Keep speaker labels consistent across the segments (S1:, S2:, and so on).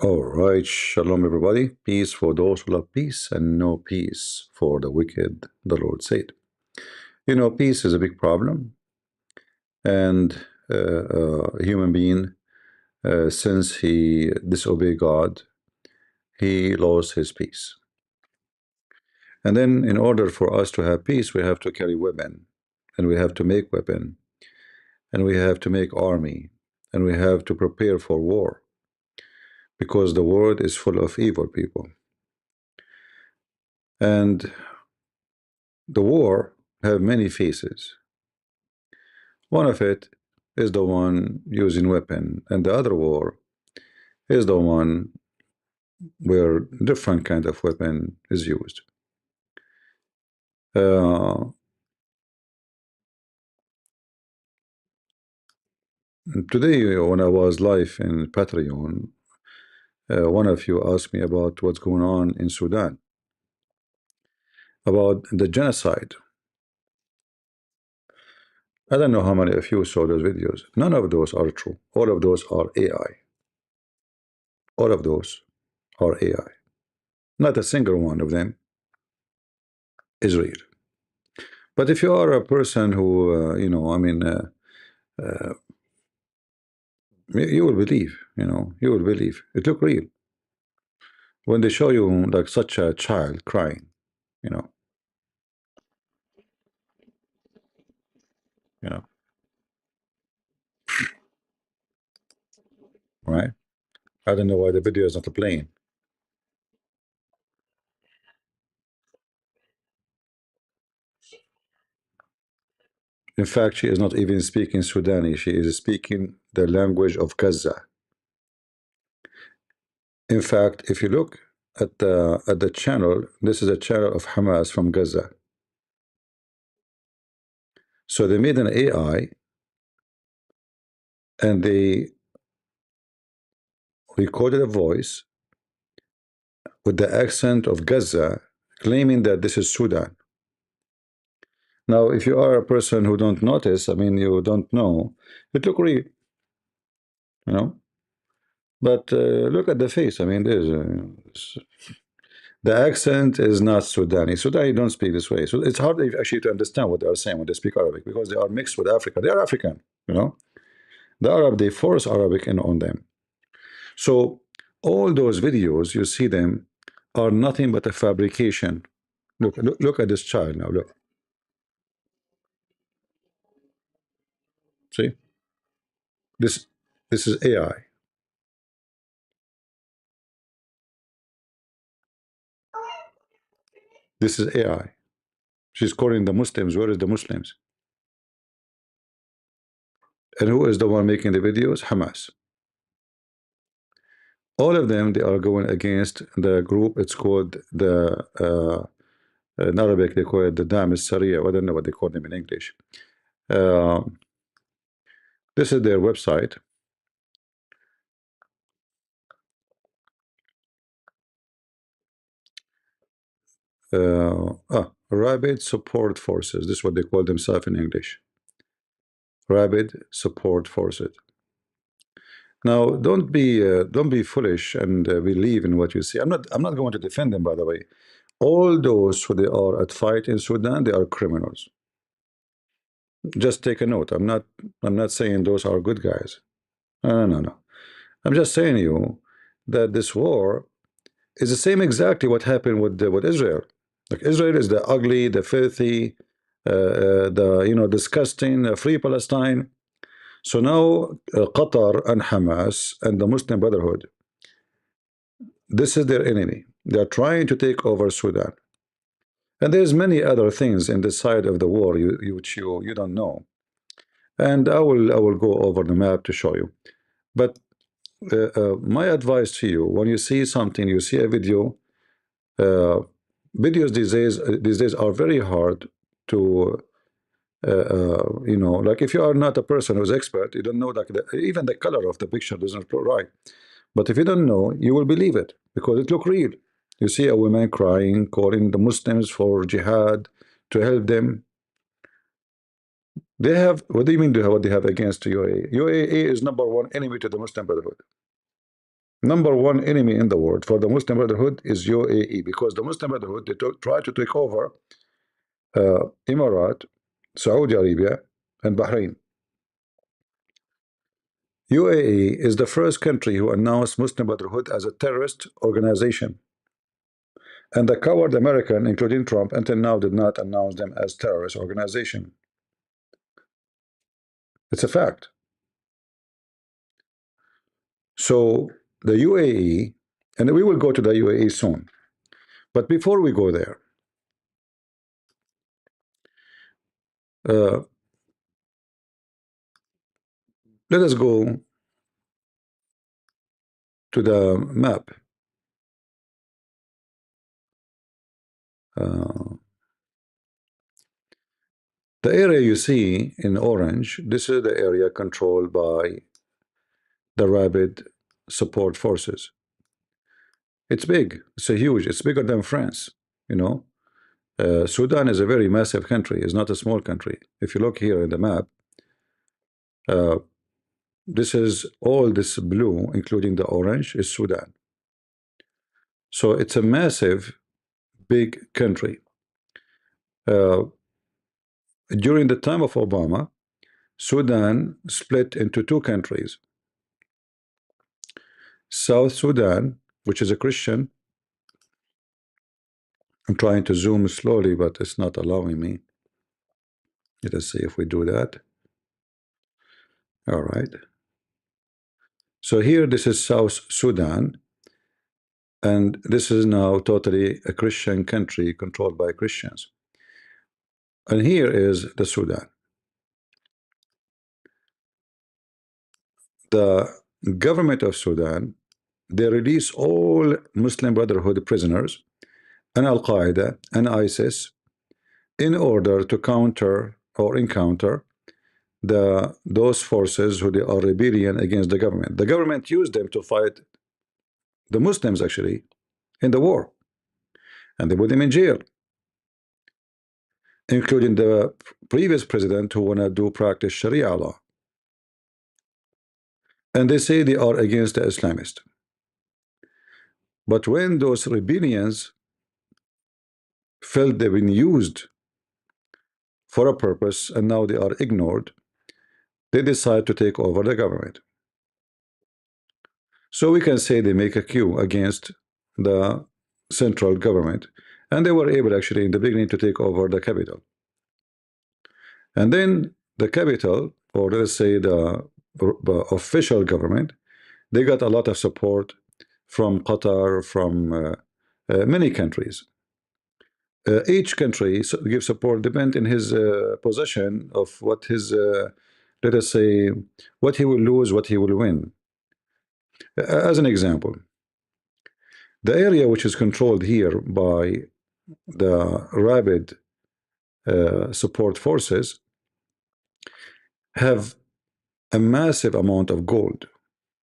S1: All right, shalom everybody. Peace for those who love peace and no peace for the wicked, the Lord said. Peace is a big problem, and a human being, since he disobeyed God, he lost his peace. And then, in order for us to have peace, we have to carry weapon, and we have to make weapon, and we have to make army, and we have to prepare for war, because the world is full of evil people. And the war have many faces. One of it is the one using weapon, and the other war is the one where different kind of weapon is used. Uh, Today, when I was live in Patreon, one of you asked me about what's going on in Sudan, about the genocide. I don't know how many of you saw those videos. None of those are true. All of those are AI. All of those are AI. Not a single one of them is real. But if you are a person who, uh, you will believe, you will believe. It look real. When they show you like such a child crying, you know, you know, right? I don't know why the video is not playing. In fact, she is not even speaking Sudani. She is speaking the language of Gaza. In fact, if you look at the channel, this is a channel of Hamas from Gaza. So they made an AI and they recorded a voice with the accent of Gaza, claiming that this is Sudan. Now, if you are a person who don't notice, I mean, you don't know, it look real, you know. But look at the face. I mean, the accent is not Sudani. Sudani don't speak this way, so it's hard actually to understand what they are saying when they speak Arabic because they are mixed with Africa. They are African, you know. The Arab, they force Arabic in on them. So all those videos you see them are nothing but a fabrication. Look at this child now. Look, see this. This is AI. This is AI. She's calling the Muslims. Where is the Muslims? And who is the one making the videos? Hamas. All of them, they are going against the group. It's called in Arabic, they call it the Dam al-Sariya. I don't know what they call them in English. Uh, this is their website. Rapid Support Forces. This is what they call themselves in English. Rapid Support Forces. Now, don't be foolish and believe in what you see. I'm not going to defend them, by the way. All those who they are at fight in Sudan, they are criminals. Just take a note. I'm not saying those are good guys. No, no, no. I'm just saying to you that this war is the same exactly what happened with Israel. Like Israel is the ugly, the filthy, the disgusting, free Palestine. So now Qatar and Hamas and the Muslim Brotherhood, this is their enemy. They are trying to take over Sudan. And there's many other things in the side of the war which you don't know. And I will go over the map to show you. But my advice to you, when you see something, you see a video, uh, videos these days are very hard to like if you are not a person who's expert, you don't know like even the color of the picture doesn't look right. But if you don't know, you will believe it because it look real. You see a woman crying, calling the Muslims for jihad to help them. They have, what do you mean they have what they have against UAE? UAE is number one enemy to the Muslim Brotherhood. Number one enemy in the world for the Muslim Brotherhood is UAE, because the Muslim Brotherhood, they try to take over Emirates, Saudi Arabia, and Bahrain. UAE is the first country who announced Muslim Brotherhood as a terrorist organization. And the coward American, including Trump, until now did not announce them as terrorist organization. It's a fact. So the UAE, and we will go to the UAE soon. But before we go there, uh, let us go to the map. Uh, the area you see in orange, this is the area controlled by the Rapid Support Forces. It's big. It's a huge. It's bigger than France. You know, Sudan is a very massive country. It's not a small country. If you look here in the map, uh, this is all this blue, including the orange, is Sudan. So it's a massive, big country. During the time of Obama, Sudan split into two countries. South Sudan, which is a Christian. I'm trying to zoom slowly, but it's not allowing me. Let us see if we do that. All right. So here, this is South Sudan, and this is now totally a Christian country controlled by Christians. And here is the Sudan. The government of Sudan, they release all Muslim Brotherhood prisoners and Al-Qaeda and ISIS in order to counter or encounter those forces who they are rebellion against the government. The government used them to fight the Muslims actually in the war, and they put them in jail, including the previous president who wanna practice Sharia law. And they say they are against the Islamists. But when those rebellions felt they've been used for a purpose and now they are ignored, they decide to take over the government. So we can say they make a coup against the central government, and they were able actually in the beginning to take over the capital. And then the capital, or let's say the official government, they got a lot of support from Qatar, from many countries. Each country gives support depend in his possession of what his, let us say, what he will lose, what he will win. As an example, the area which is controlled here by the Rapid Support Forces have a massive amount of gold.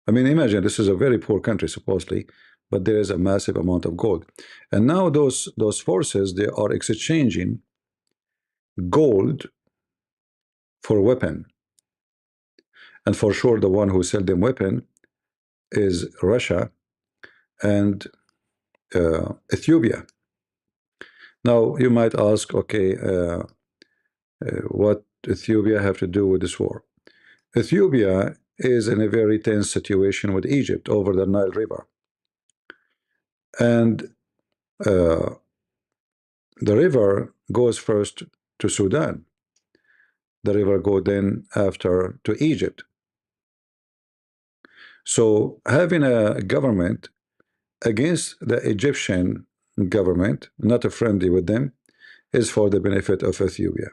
S1: I mean, imagine this is a very poor country supposedly, but there is a massive amount of gold. And now those forces, they are exchanging gold for weapon. And for sure, the one who sell them weapon is Russia and Ethiopia. Now you might ask, okay, what Ethiopia have to do with this war? Ethiopia is in a very tense situation with Egypt over the Nile River. And the river goes first to Sudan. The river goes then after to Egypt. So having a government against the Egyptian government, not a friendly with them, is for the benefit of Ethiopia.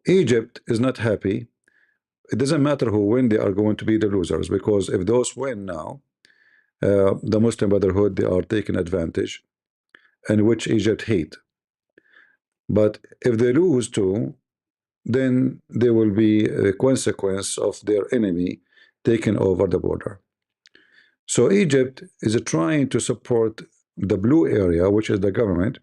S1: Egypt is not happy. It doesn't matter who win, they are going to be the losers, because if those win now, the Muslim Brotherhood, they are taking advantage, and which Egypt hate. But if they lose too, then there will be a consequence of their enemy taking over the border. So Egypt is trying to support the blue area, which is the government,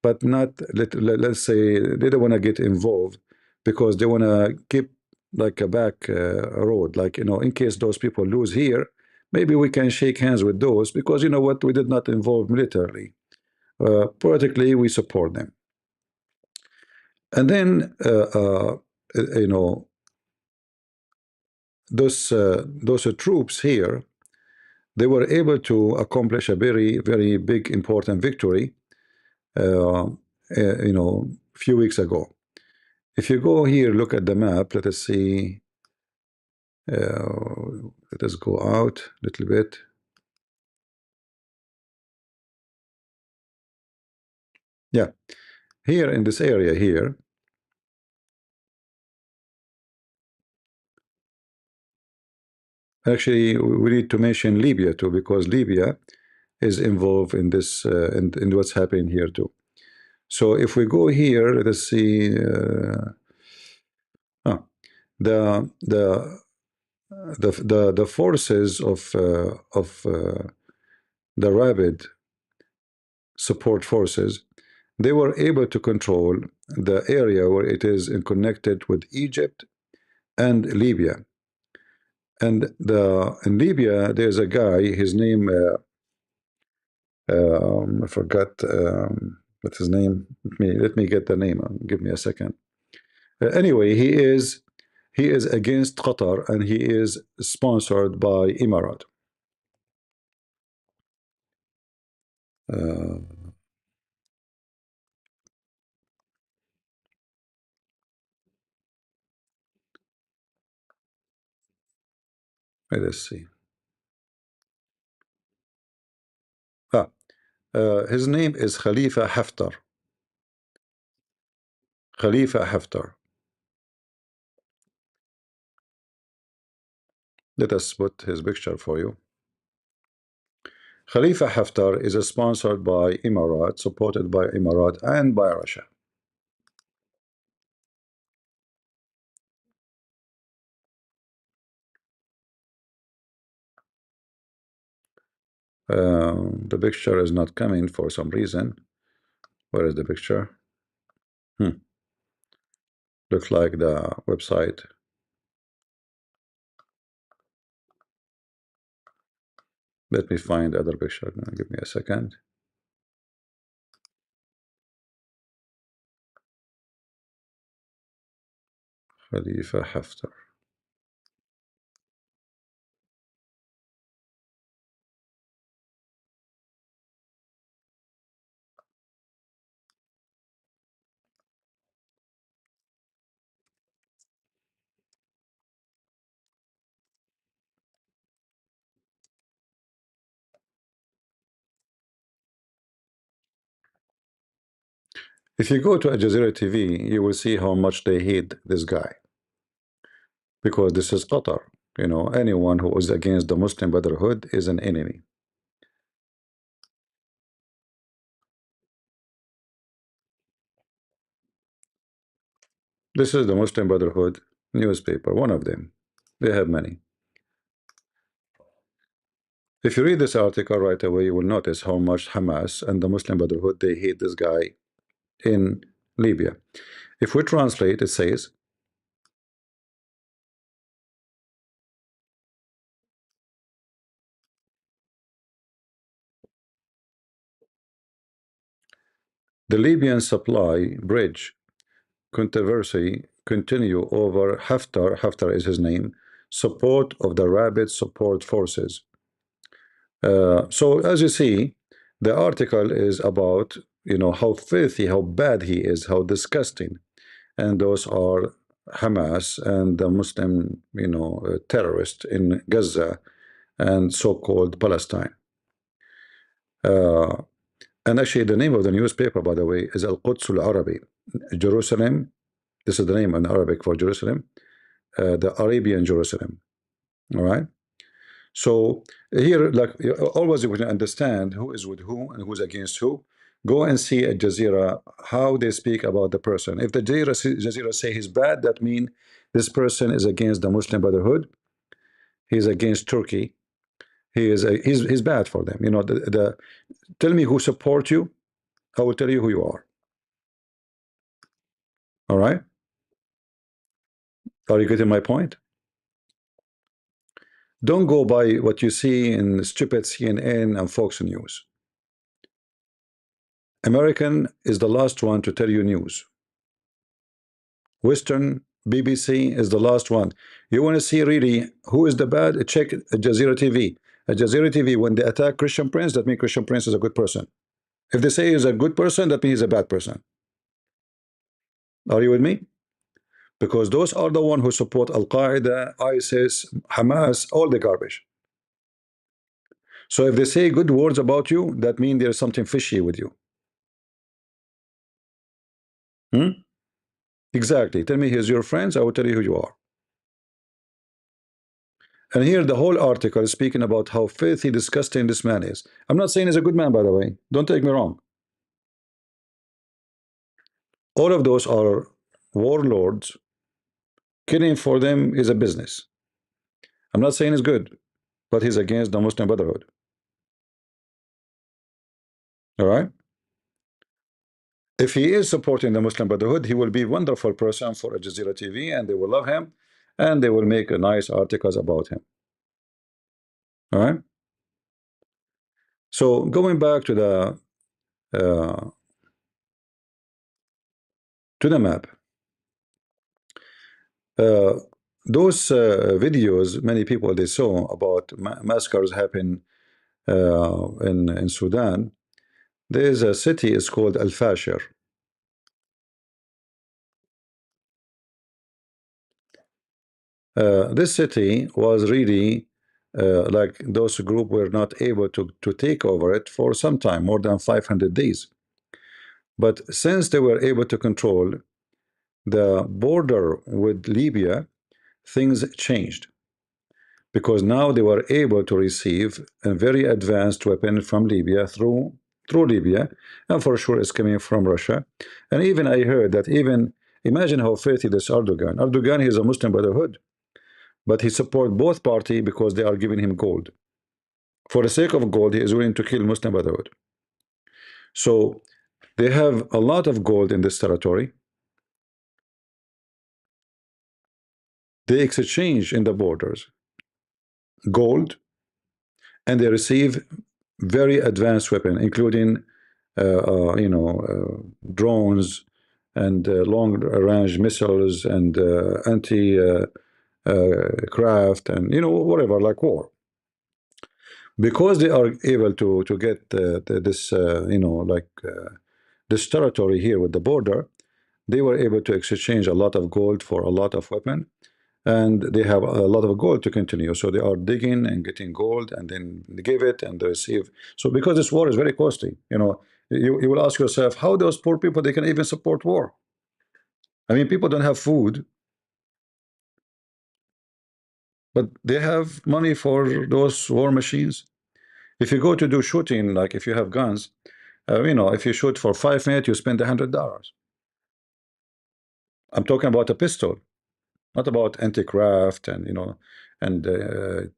S1: but not, let's say, they don't want to get involved because they want to keep like a back road, like, in case those people lose here, maybe we can shake hands with those, because you know what, we did not involve militarily. Politically, we support them. And then you know, those troops here, they were able to accomplish a very, very big, important victory, a few weeks ago. If you go here, look at the map, let us see. Let us go out a little bit. Yeah, here in this area here, actually, we need to mention Libya too, because Libya is involved in this, in what's happening here too. So if we go here, let us see. Ah, the forces of the rabid support forces, they were able to control the area where it is connected with Egypt and Libya. And in Libya, there's a guy. His name, I forgot, what's his name. Let me get the name. Give me a second. Anyway, he is against Qatar, and he is sponsored by Emirates. Uh, Let us see. Ah, his name is Khalifa Haftar. Khalifa Haftar. Let us put his picture for you. Khalifa Haftar is sponsored by Emirates, supported by Emirates and by Russia. The picture is not coming for some reason. Where is the picture? Looks like the website. Let me find other picture. Give me a second. Khalifa Haftar. If you go to Al Jazeera TV, you will see how much they hate this guy, because this is Qatar. Anyone who is against the Muslim Brotherhood is an enemy. This is the Muslim Brotherhood newspaper, one of them. They have many. If you read this article right away, you will notice how much Hamas and the Muslim Brotherhood, they hate this guy in Libya. If we translate, it says, the Libyan supply bridge controversy continue over Haftar is his name, support of the rabid support forces. So as you see, the article is about, how filthy, how bad he is, how disgusting. And those are Hamas and the Muslim, terrorists in Gaza and so-called Palestine. And actually, the name of the newspaper, by the way, is Al-Quds Al-Arabi, Jerusalem. This is the name in Arabic for Jerusalem, the Arabian Jerusalem. All right. So here, like always, you can understand who is with who and who's against who. Go and see at Jazeera how they speak about the person. If the Jazeera say he's bad, that means this person is against the Muslim Brotherhood. He's against Turkey. He's bad for them. Tell me who support you. I will tell you who you are. All right. Are you getting my point? Don't go by what you see in stupid CNN and Fox News. American is the last one to tell you news. Western BBC is the last one. You want to see really who is the bad? Check Al Jazeera TV. Al Jazeera TV, when they attack Christian Prince, that means Christian Prince is a good person. If they say he's a good person, that means he's a bad person. Are you with me? Because those are the one who support Al Qaeda, ISIS, Hamas, all the garbage. So if they say good words about you, that means there's something fishy with you. Hmm? Exactly. Tell me he's your friends, I will tell you who you are. And here the whole article is speaking about how filthy, disgusting this man is. I'm not saying he's a good man, by the way. Don't take me wrong. All of those are warlords. Killing for them is a business. I'm not saying it's good, but he's against the Muslim Brotherhood. All right? If he is supporting the Muslim Brotherhood, he will be a wonderful person for Al Jazeera TV, and they will love him, and they will make nice articles about him. All right? So going back uh, to the map, uh, those videos, many people they saw about massacres happen in Sudan. There is a city is called Al Fashir. This city was really like those group were not able to take over it for some time, more than 500 days. But since they were able to control the border with Libya, things changed because now they were able to receive a very advanced weapon from Libya through Libya, and for sure it's coming from Russia. And even I heard that even imagine how filthy this Erdogan. Erdogan, he is a Muslim Brotherhood, but he support both party because they are giving him gold. For the sake of gold, he is willing to kill Muslim Brotherhood. So they have a lot of gold in this territory. They exchange in the borders gold, and they receive very advanced weapon, including drones and long-range missiles and anti-craft and whatever, like war. Because they are able to get this this territory here with the border, they were able to exchange a lot of gold for a lot of weapon, and they have a lot of gold to continue. So they are digging and getting gold, and then they give it and they receive. So because this war is very costly, you will ask yourself how those poor people they can even support war. I mean, people don't have food, but they have money for those war machines. If you go to do shooting, like if you have guns, if you shoot for 5 minutes, you spend $100. I'm talking about a pistol, not about anti-craft and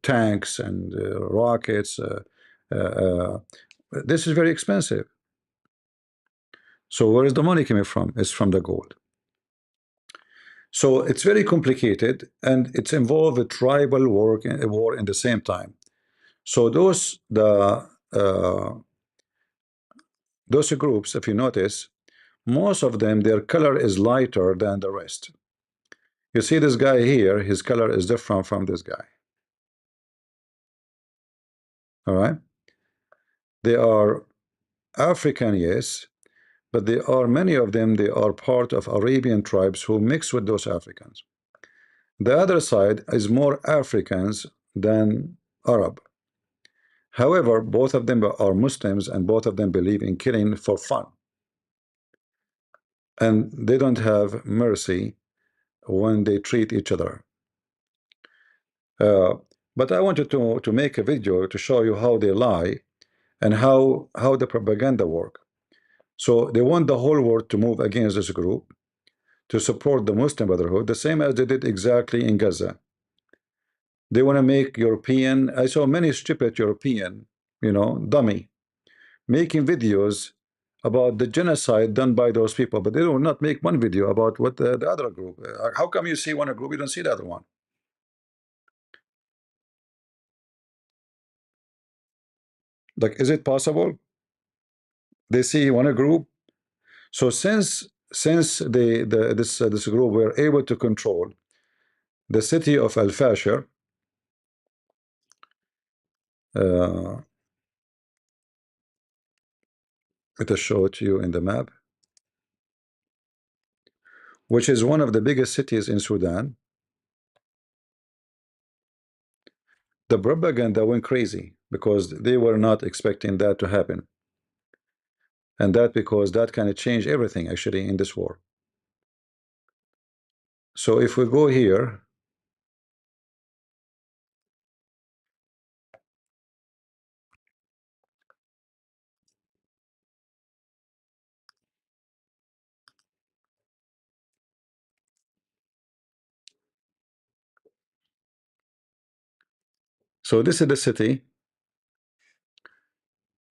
S1: tanks and rockets. Uh, this is very expensive. So where is the money coming from? It's from the gold. So it's very complicated, and it's involved a tribal war in the same time. So those groups, if you notice, most of them, their color is lighter than the rest. You see this guy here, his color is different from this guy. All right. They are African, yes, but they are many of them, they are part of Arabian tribes who mix with those Africans. The other side is more Africans than Arab. However, both of them are Muslims, and both of them believe in killing for fun. And they don't have mercy when they treat each other. Uh, but I wanted to make a video to show you how they lie and how the propaganda work. So they want the whole world to move against this group, to support the Muslim Brotherhood, the same as they did exactly in Gaza. They want to make European, I saw many stupid European, dummy, making videos about the genocide done by those people, but they will not make one video about what the other group. How come you see one group, you don't see the other one? Like, is it possible? They see one group. So since this group were able to control the city of Al Fashir, uh, let us show it to you in the map, which is one of the biggest cities in Sudan. The propaganda went crazy because they were not expecting that to happen, and that because that kind of changed everything actually in this war. So if we go here, so this is the city,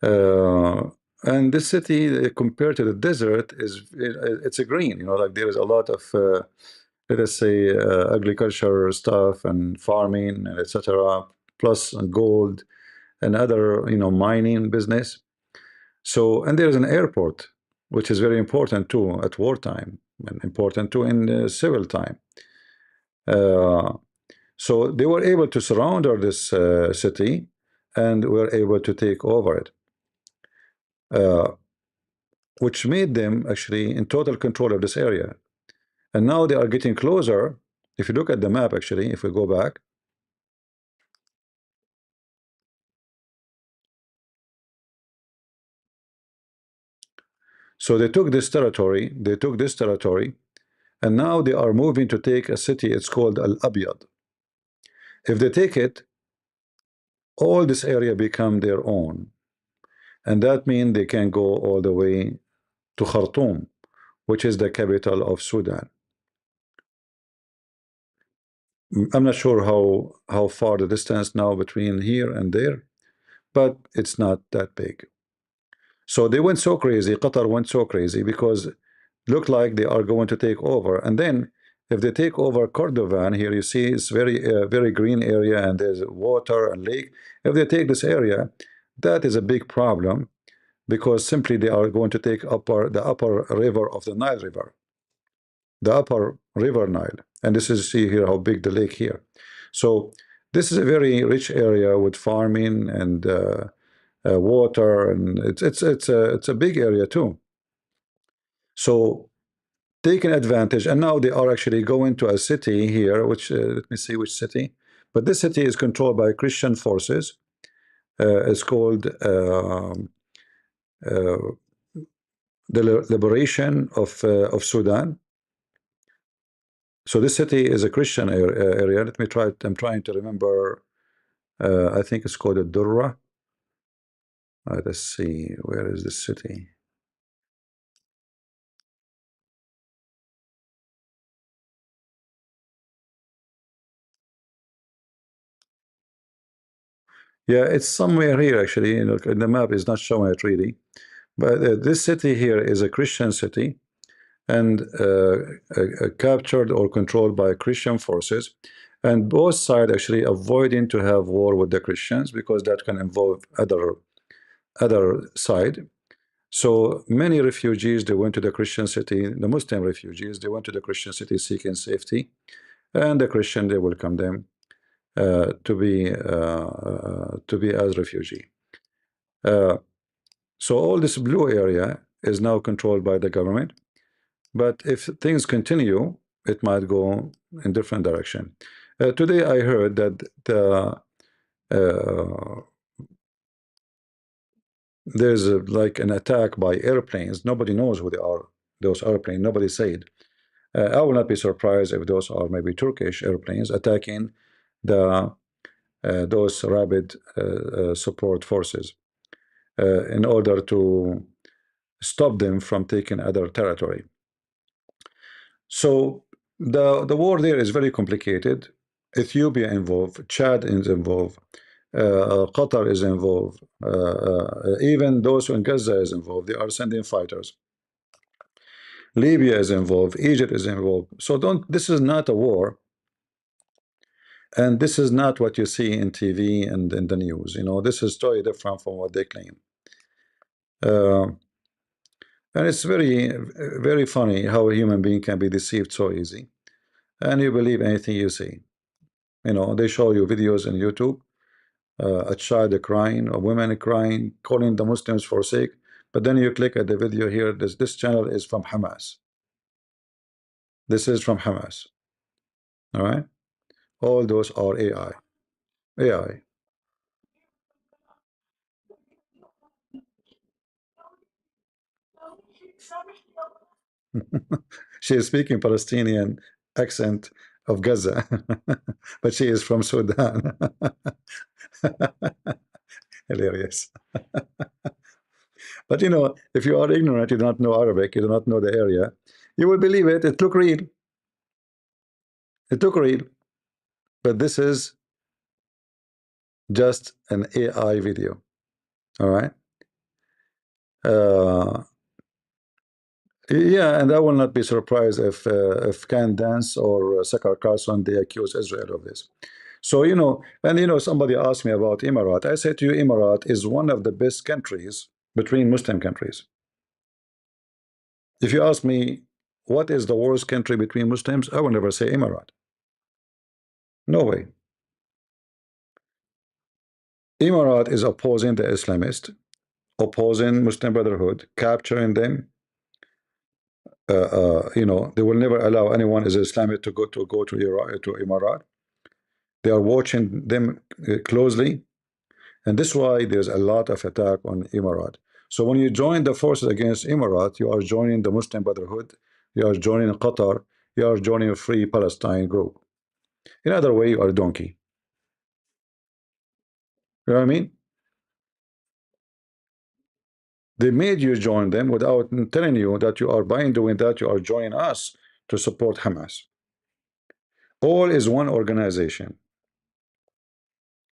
S1: uh, and this city compared to the desert is it's a green, you know, like there is a lot of let us say agriculture stuff and farming and etc. Plus gold and other, you know, mining business. So, and there is an airport, which is very important too at wartime and important too in civil time. Uh, so they were able to surround this city and were able to take over it, uh, which made them actually in total control of this area. And now they are getting closer. If you look at the map, actually, if we go back, so they took this territory, and now they are moving to take a city. It's called Al Abyad. If they take it, all this area become their own, and that means they can go all the way to Khartoum, which is the capital of Sudan. I'm not sure how far the distance now between here and there, but it's not that big. So they went so crazy, Qatar went so crazy because looked like they are going to take over. And then if they take over Cordovan, here you see it's very green area and there's water and lake. If they take this area, that is a big problem because simply they are going to take the upper river of the Nile River, the upper river Nile. And this is, see here how big the lake here. So this is a very rich area with farming and water, and it's a big area too. So taking advantage, and now they are actually going to a city here, which let me see which city, but this city is controlled by Christian forces. It's called uh, the liberation of Sudan. So this city is a Christian area. Let me try it. I'm trying to remember. I think it's called Durra. Let's see, where is this city? Yeah, it's somewhere here actually. You know, the map is not showing it really, but this city here is a Christian city and captured or controlled by Christian forces, and both sides actually avoiding to have war with the Christians because that can involve other side. So many refugees, they went to the Christian city, the Muslim refugees, they went to the Christian city seeking safety, and the Christian, they welcome them to be as refugee. Uh, so all this blue area is now controlled by the government, but if things continue, it might go in different direction. Today I heard that uh, there's like an attack by airplanes. Nobody knows who they are, those airplanes. Nobody said. I will not be surprised if those are maybe Turkish airplanes attacking the those rapid support forces in order to stop them from taking other territory. So the war there is very complicated. Ethiopia involved, Chad is involved, Qatar is involved. Even those in Gaza is involved. They are sending fighters. Libya is involved. Egypt is involved. So don't. This is not a war, and this is not what you see in TV and in the news. You know, this is totally different from what they claim. Uh, and it's very funny how a human being can be deceived so easy, and you believe anything you see. You know, they show you videos on YouTube, a child crying, a woman crying, calling the Muslims for sake. But then you click at the video here. This channel is from Hamas. This is from Hamas. All right. All those are AI. AI. She is speaking Palestinian accent of Gaza, but she is from Sudan. Hilarious. But you know, if you are ignorant, you do not know Arabic, you do not know the area, you will believe it. It look real. It look real. But this is just an AI video. All right. Uh, yeah, and I will not be surprised if Can Dance or Sakar Carson they accuse Israel of this. So you know, and you know, somebody asked me about Emirat. I said to you, Emirat is one of the best countries between Muslim countries. If you ask me what is the worst country between Muslims, I will never say Emirat. No way. Emirat is opposing the Islamist, opposing Muslim Brotherhood, capturing them. You know, they will never allow anyone as Islamic to go to Iraq, to Emirat. They are watching them closely, and this is why there's a lot of attack on Emirat. So when you join the forces against Emirat, you are joining the Muslim Brotherhood, you are joining Qatar, you are joining a Free Palestine group. In other way, you are a donkey. You know what I mean? They made you join them without telling you that you are, by doing that, you are joining us to support Hamas. All is one organization.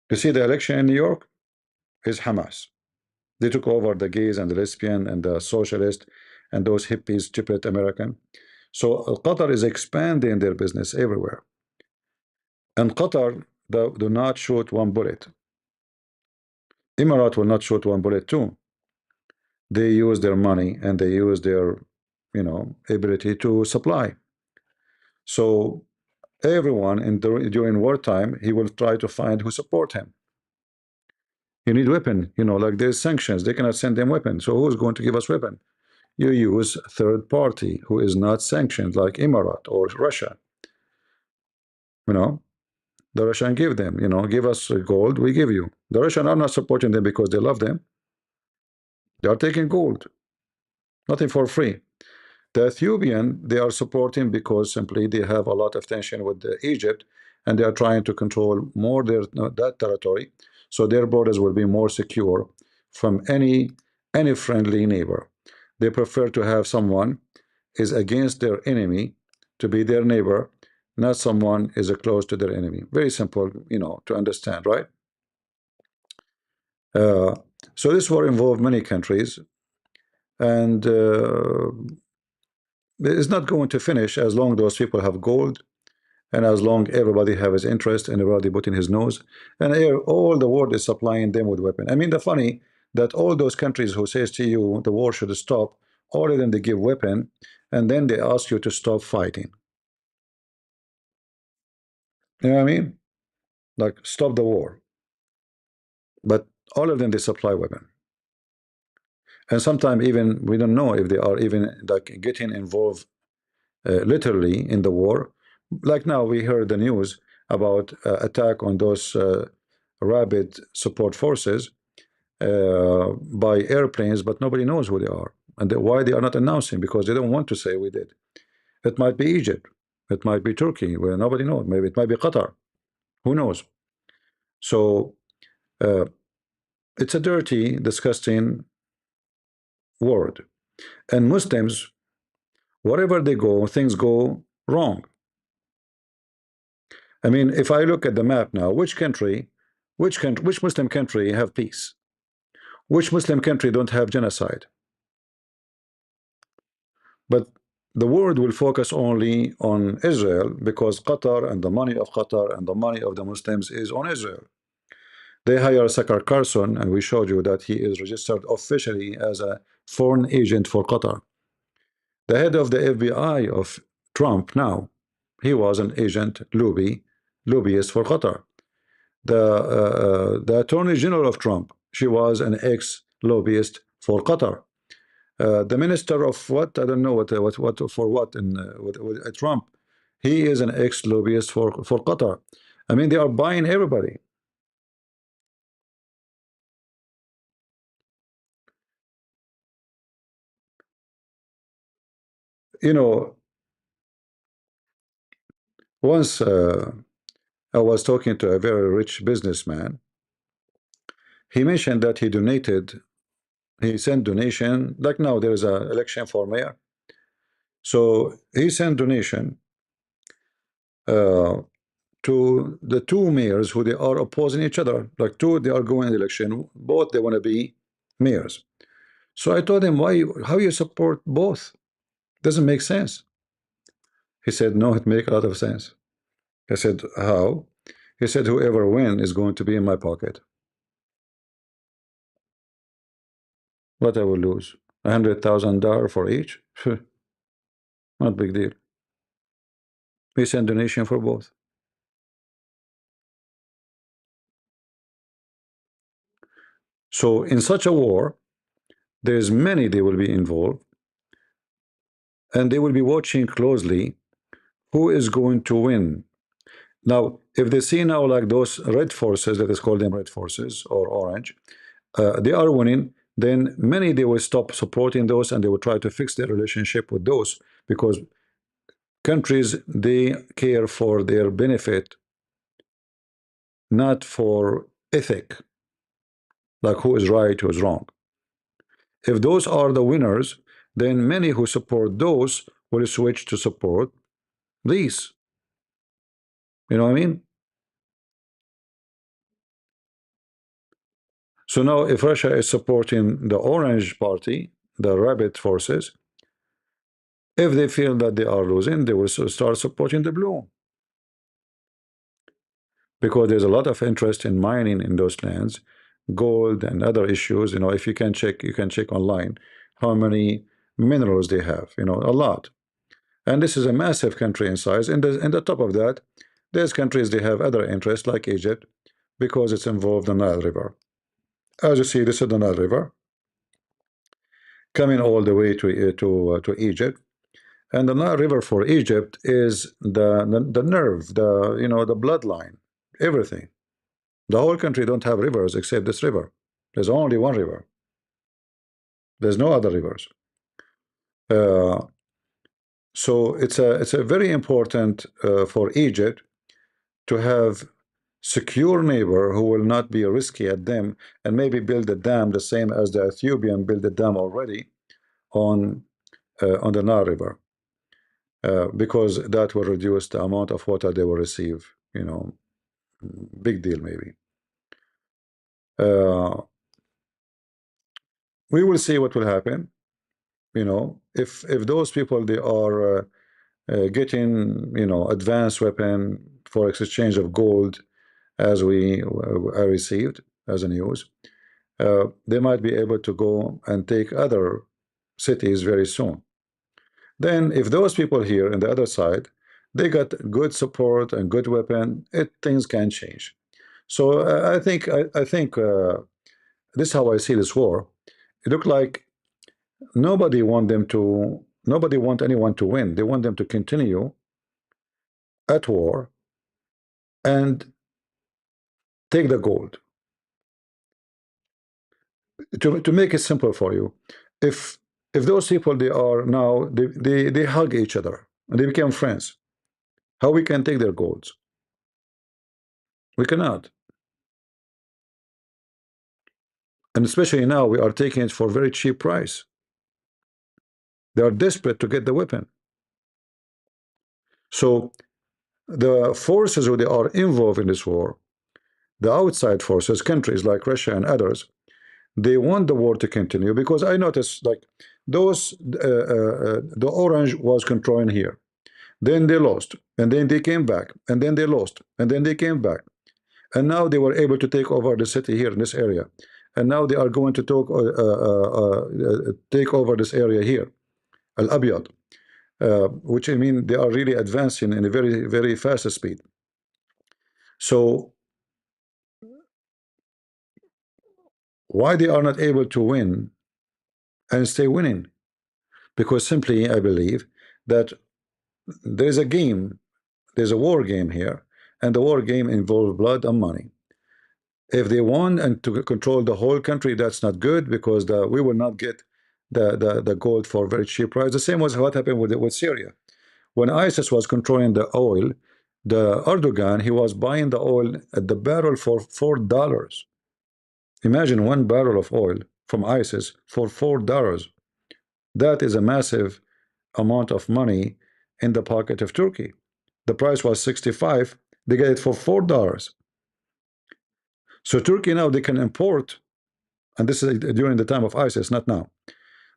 S1: You see the election in New York is Hamas. They took over the gays and the lesbian and the socialist and those hippies, stupid American. So Qatar is expanding their business everywhere. And Qatar do not shoot one bullet. Emirates will not shoot one bullet too. They use their money and they use their, you know, ability to supply. So everyone during wartime, he will try to find who support him. You need weapon, you know, like there's sanctions. They cannot send them weapons. So who's going to give us weapon? You use third party who is not sanctioned, like Emirates or Russia. You know, the Russian give them, you know, give us gold, we give you. The Russian are not supporting them because they love them. They are taking gold, nothing for free. The Ethiopian, they are supporting because simply they have a lot of tension with Egypt, and they are trying to control more that territory, so their borders will be more secure from any friendly neighbor. They prefer to have someone is against their enemy to be their neighbor, not someone is close to their enemy. Very simple, you know, to understand, right? Uh, so this war involved many countries, and it's not going to finish as long those people have gold, and as long everybody have his interest and everybody putting his nose, and all the world is supplying them with weapon. I mean, the funny that all those countries who says to you the war should stop, all of them they give weapon, and then they ask you to stop fighting. You know what I mean? Like stop the war, but all of them they supply weapon, and sometimes even we don't know if they are even like getting involved literally in the war. Like now we heard the news about attack on those rabid support forces by airplanes, but nobody knows who they are and why they are not announcing, because they don't want to say we did. It might be Egypt, it might be Turkey, where nobody knows. Maybe it might be Qatar. Who knows? So uh, it's a dirty, disgusting world. And Muslims, wherever they go, things go wrong. I mean, if I look at the map now, which country which Muslim country have peace? Which Muslim country don't have genocide? But the world will focus only on Israel because Qatar and the money of Qatar and the money of the Muslims is on Israel. They hire Sakar Carson, and we showed you that he is registered officially as a foreign agent for Qatar. The head of the FBI of Trump now, he was an agent lobbyist for Qatar. The Attorney General of Trump, she was an ex-lobbyist for Qatar. The minister of what, I don't know what for what in with Trump, he is an ex-lobbyist for Qatar. I mean, they are buying everybody. You know, once I was talking to a very rich businessman. He mentioned that he sent donation, like now there is an election for mayor. So he sent donation uh, to the two mayors who they are opposing each other. Like two, they are going election, both they want to be mayors. So I told him, how you support both? Doesn't make sense. He said, no, it make a lot of sense. I said, how? He said, whoever win is going to be in my pocket. What I will lose? $100,000 for each? Not big deal. We send donation for both. So in such a war, there's many they will be involved, and they will be watching closely who is going to win. Now, if they see now like those red forces, that is called them red forces or orange, they are winning, then many they will stop supporting those and they will try to fix their relationship with those because countries they care for their benefit, not for ethic, like who is right, who is wrong. If those are the winners, then many who support those will switch to support these. You know what I mean? So now, if Russia is supporting the Orange Party, the rabbit forces, if they feel that they are losing, they will start supporting the blue because there's a lot of interest in mining in those lands, gold and other issues. You know, if you can check online how many minerals they have. You know, a lot. And this is a massive country in size. And the top of that, there's countries they have other interests like Egypt because it's involved in the Nile River. As you see, this is the Nile River coming all the way to Egypt, and the Nile River for Egypt is the nerve, the the bloodline, everything. The whole country don't have rivers except this river. There's only one river. There's no other rivers. Uh, so it's a very important for Egypt to have secure neighbor who will not be risky at them and maybe build a dam the same as the Ethiopian built a dam already on the Nile River, because that will reduce the amount of water they will receive. You know, big deal maybe. Uh, we will see what will happen. You know, if those people they are getting advanced weapon for exchange of gold, as we received as a news, they might be able to go and take other cities very soon. Then, if those people here on the other side, they got good support and good weapon, things can change. So I think this is how I see this war. It looked like nobody want anyone to win. They want them to continue at war and take the gold. To make it simple for you, if those people they are now they hug each other and they become friends, how we can take their golds? We cannot. And especially now we are taking it for very cheap price. They are desperate to get the weapon. So the forces who they are involved in this war, The outside forces, countries like Russia and others, they want the war to continue because I noticed like those the orange was controlling here, then they lost, and then they came back, and then they lost, and then they came back, and now they were able to take over the city here in this area, and now they are going to take over this area here, Al Abyad, which I mean they are really advancing in a very fast speed. So why they are not able to win and stay winning? Because simply I believe that there is a game, there's a war game here, and the war game involves blood and money. If they won and to control the whole country, that's not good because we will not get the gold for very cheap price. The same was what happened with Syria. When ISIS was controlling the oil, the Erdogan, he was buying the oil at the barrel for $4. Imagine 1 barrel of oil from ISIS for $4. That is a massive amount of money in the pocket of Turkey. The price was 65, they get it for $4. So Turkey now they can import, and this is during the time of ISIS, not now.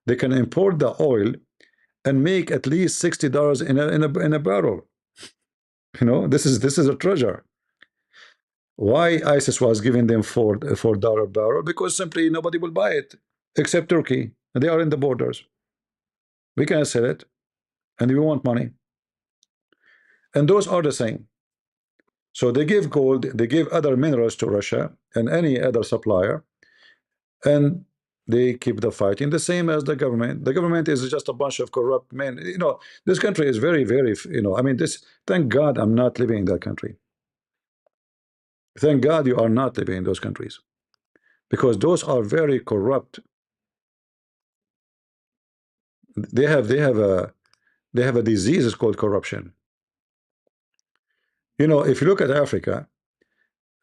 S1: They can import the oil and make at least $60 in a barrel. You know, this is a treasure. Why ISIS was giving them $4 barrel? Because simply nobody will buy it except Turkey. They are in the borders. We can sell it, and we want money. And those are the same. So they give gold, they give other minerals to Russia and any other supplier, and they keep the fighting. The same as the government. The government is just a bunch of corrupt men. You know, this country is very, I mean, this, thank God I'm not living in that country. Thank God you are not living in those countries because those are very corrupt. They have a disease, it's called corruption. You know, if you look at Africa,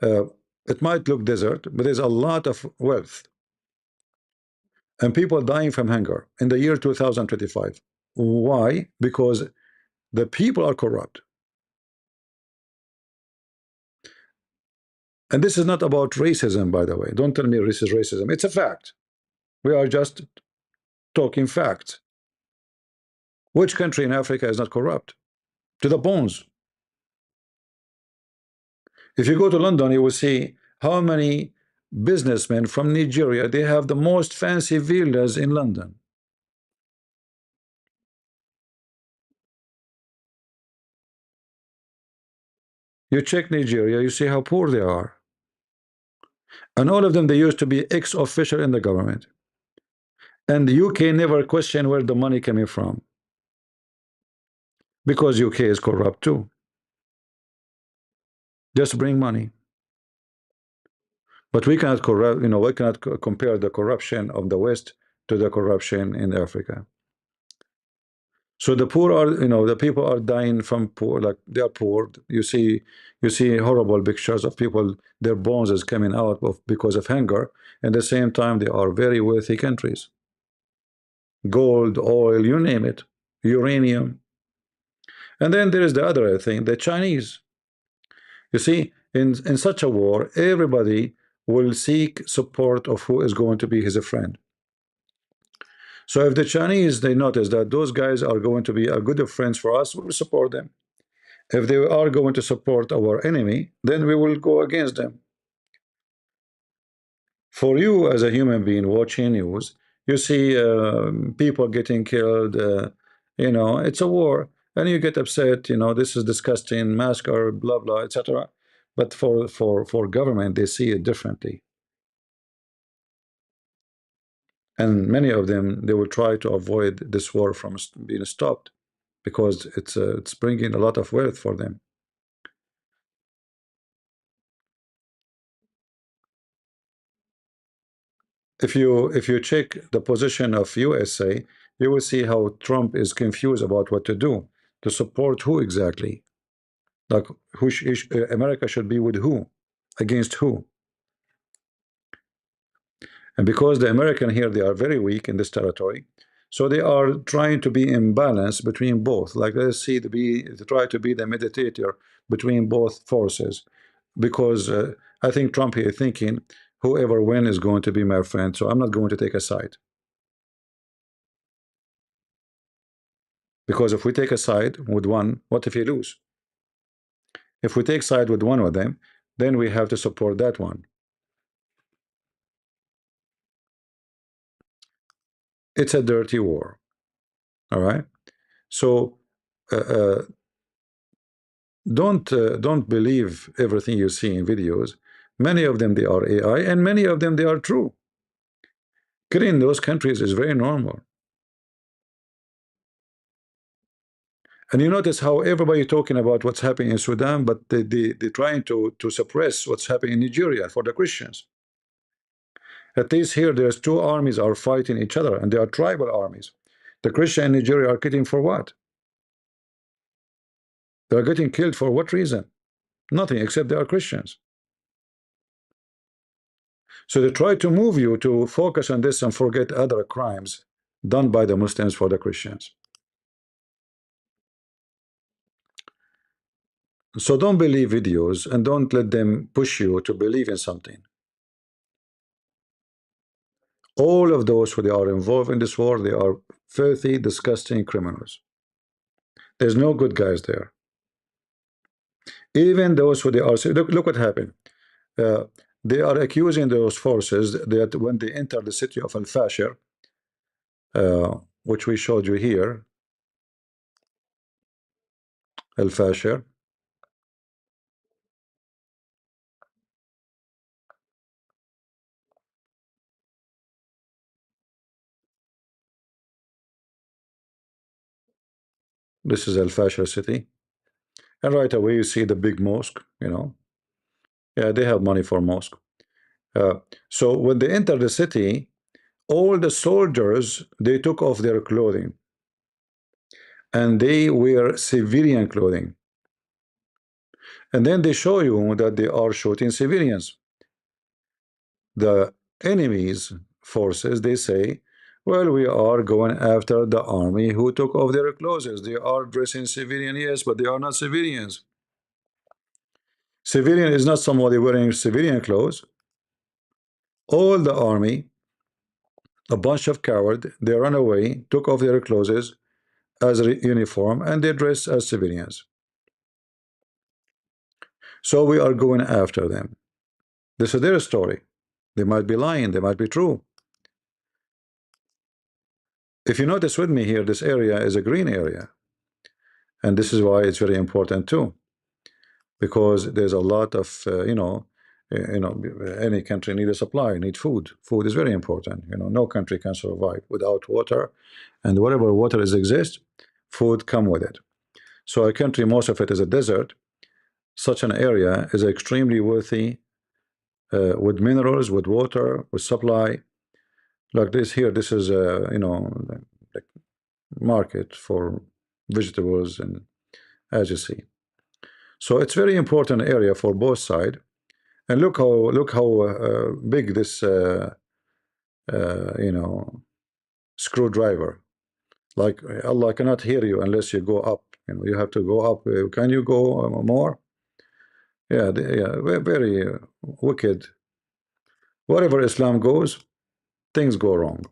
S1: uh, it might look desert, but there's a lot of wealth and people dying from hunger in the year 2025. Why? Because the people are corrupt. And this is not about racism, by the way. Don't tell me this is racism. It's a fact. We are just talking facts. Which country in Africa is not corrupt? To the bones. If you go to London, you will see how many businessmen from Nigeria, they have the most fancy villas in London. You check Nigeria, you see how poor they are. And all of them, they used to be ex-official in the government. And the UK never questioned where the money coming from. Because UK is corrupt too. Just bring money. But we cannot corrupt, we cannot compare the corruption of the West to the corruption in Africa. So the poor are, the people are dying from poor, like they are poor. You see horrible pictures of people, their bones is coming out of because of hunger. At the same time, they are very wealthy countries. Gold, oil, you name it, uranium. And then there is the other thing, the Chinese. You see, in such a war, everybody will seek support of who is going to be his friend. So if the Chinese, they notice that those guys are going to be a good of friends for us, we will support them. If they are going to support our enemy, then we will go against them. For you as a human being watching news, you see people getting killed, it's a war, and you get upset, this is disgusting, massacre, blah, blah, etc. But for government, they see it differently. And many of them, they will try to avoid this war from being stopped because it's bringing a lot of wealth for them. If you check the position of USA, you will see how Trump is confused about what to do, to support who exactly, like America should be with who, against who. And because the American here, they are very weak in this territory, so they are trying to be in balance between both, like let's see, to try to be the mediator between both forces. because I think Trump here is thinking whoever win is going to be my friend, so I'm not going to take a side. Because if we take a side with one, what if he lose? If we take side with one of them, then we have to support that one. It's a dirty war. All right. So uh, uh, don't believe everything you see in videos. Many of them they are AI, and many of them they are true. Killing those countries is very normal. And you notice how everybody talking about what's happening in Sudan, but they're trying to suppress what's happening in Nigeria for the Christians. At least here, there's two armies are fighting each other, and they are tribal armies. The Christian in Nigeria are getting for what? They are getting killed for what reason? Nothing, except they are Christians. So they try to move you to focus on this and forget other crimes done by the Muslims for the Christians. So don't believe videos and don't let them push you to believe in something. All of those who they are involved in this war, they are filthy, disgusting criminals. There's no good guys there. Even those who they are, look what happened. Uh, they are accusing those forces that when they enter the city of Al-Fashir, which we showed you here, Al-Fashir, this is Al-Fashir city, and right away you see the big mosque, you know. Yeah, they have money for mosque. Uh, so when they enter the city, all the soldiers, they took off their clothing and they wear civilian clothing. And then they show you that they are shooting civilians. The enemy's forces, they say, well, we are going after the army who took off their clothes. They are dressing civilian, yes, but they are not civilians. Civilian is not somebody wearing civilian clothes. All the army, a bunch of cowards, they run away, took off their clothes as a uniform, and they dress as civilians. So we are going after them. This is their story. They might be lying, they might be true. If you notice with me here, this area is a green area. And this is why it's very important too, because there's a lot of, any country need a supply, need food. Food is very important. No country can survive without water, and wherever water is exists, food come with it. So a country, most of it is a desert. Such an area is extremely wealthy with minerals, with water, with supply. Like this here, this is the market for vegetables, and as you see. So it's very important area for both sides. And look how big this you know screwdriver. Like Allah cannot hear you unless you go up. You have to go up. Can you go more? Yeah, very wicked. Wherever Islam goes, things go wrong.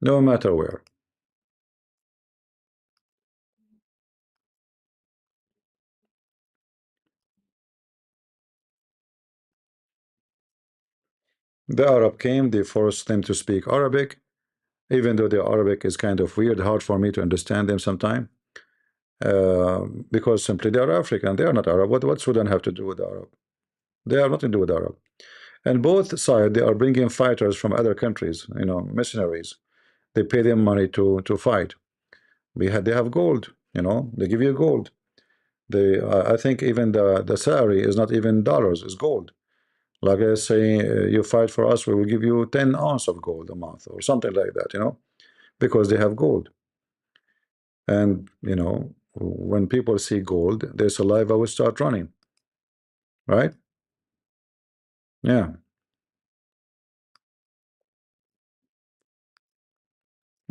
S1: No matter where. The Arab came, they forced them to speak Arabic, even though the Arabic is kind of weird, hard for me to understand them sometimes. Because simply they are African, they are not Arab. What Sudan have to do with Arab? They have nothing to do with Arab. And both sides, they are bringing fighters from other countries, mercenaries. They pay them money to fight. They have gold, they give you gold. I think even the salary is not even dollars, it's gold. Like I say, you fight for us, we will give you 10 ounce of gold a month or something like that, because they have gold. And when people see gold, their saliva will start running, right? Yeah.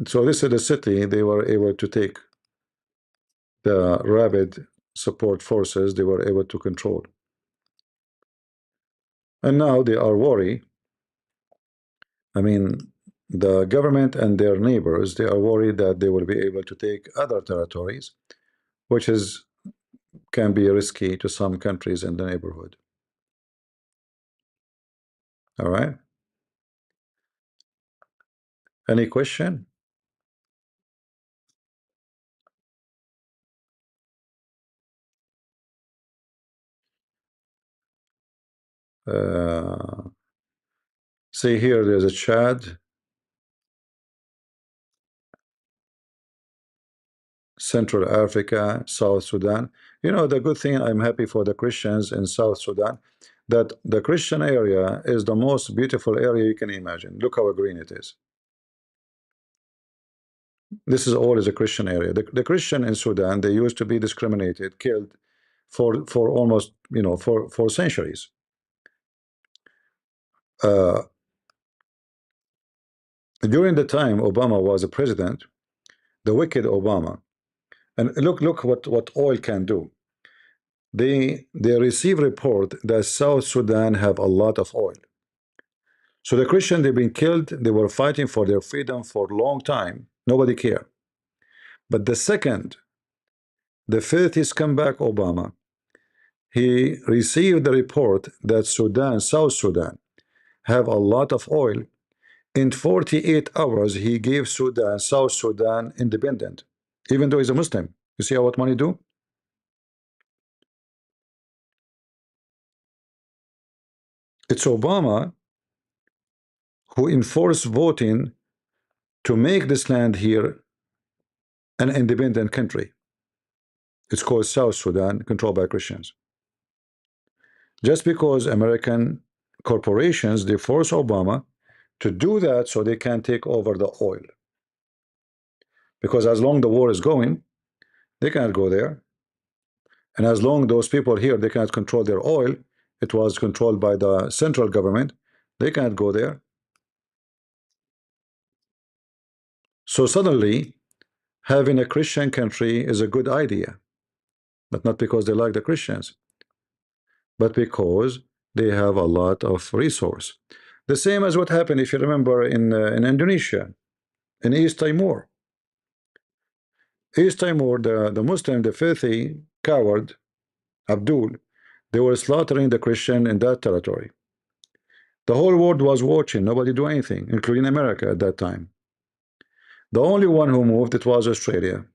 S1: So this is the city they were able to take. the rabid support forces they were able to control. And now they are worried. I mean, the government and their neighbors, they are worried that they will be able to take other territories, which is can be risky to some countries in the neighborhood. All right. Any question? Uh, See here, there's a Chad, Central Africa, South Sudan. You know, the good thing, I'm happy for the Christians in South Sudan, that the Christian area is the most beautiful area you can imagine. Look how green it is. This is always a Christian area. The Christian in Sudan, they used to be discriminated, killed for almost, for centuries. Uh, During the time Obama was a president, the wicked Obama, and look what oil can do. They receive report that South Sudan have a lot of oil. So the Christian, they've been killed. They were fighting for their freedom for a long time. Nobody cared. But the second the fifth come back Obama, he received the report that Sudan, South Sudan, have a lot of oil. In 48 hours, he gave Sudan, South Sudan, independent, even though he's a Muslim. You see how what money do? It's Obama who enforced voting to make this land here an independent country. It's called South Sudan, controlled by Christians. Just because American corporations, they force Obama to do that so they can take over the oil. Because as long the war is going, they cannot go there. And as long those people here, they cannot control their oil, it was controlled by the central government, they cannot go there. So suddenly, having a Christian country is a good idea, but not because they like the Christians, but because they have a lot of resource. The same as what happened, if you remember, in Indonesia, in East Timor. East Timor, the Muslim, the filthy coward, Abdul, they were slaughtering the Christian in that territory. The whole world was watching, nobody do anything, including America at that time. The only one who moved, it was Australia.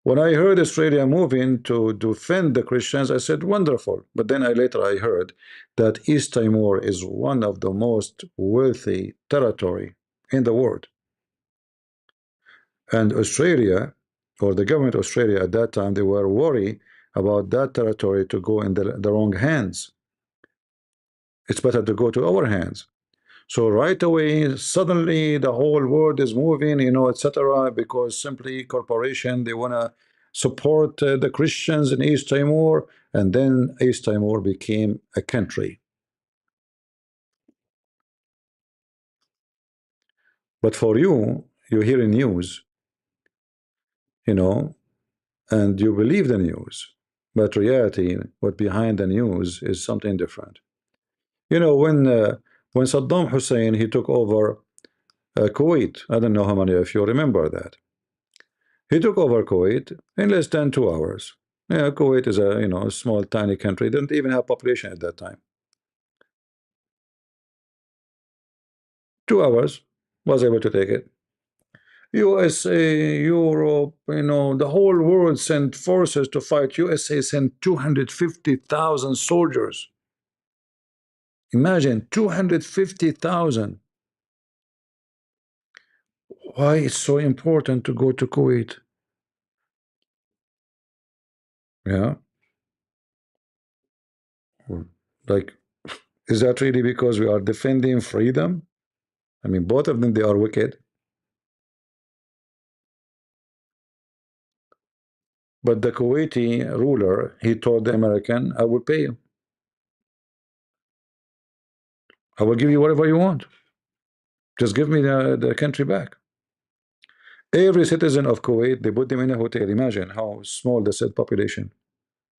S1: When I heard Australia moving to defend the Christians, I said, wonderful. But then later I heard that East Timor is one of the most wealthy territory in the world. And Australia, or the government of Australia at that time, they were worried about that territory to go in the wrong hands. It's better to go to our hands. So right away, suddenly the whole world is moving, etc. Because simply corporation, they want to support the Christians in East Timor, and then East Timor became a country. But for you hear in news, you know, and you believe the news, but reality, what behind the news is something different. When Saddam Hussein he took over Kuwait, I don't know how many of you remember that. He took over Kuwait in less than 2 hours. Yeah, Kuwait is a small tiny country, didn't even have population at that time. 2 hours was able to take it. USA, Europe, the whole world sent forces to fight. USA sent 250,000 soldiers. Imagine 250,000. Why it's so important to go to Kuwait? Yeah, like, is that really because we are defending freedom? I mean, both of them, they are wicked. But the Kuwaiti ruler, he told the American, I will pay you. I will give you whatever you want. Just give me the country back. Every citizen of Kuwait, they put them in a hotel. Imagine how small the said population.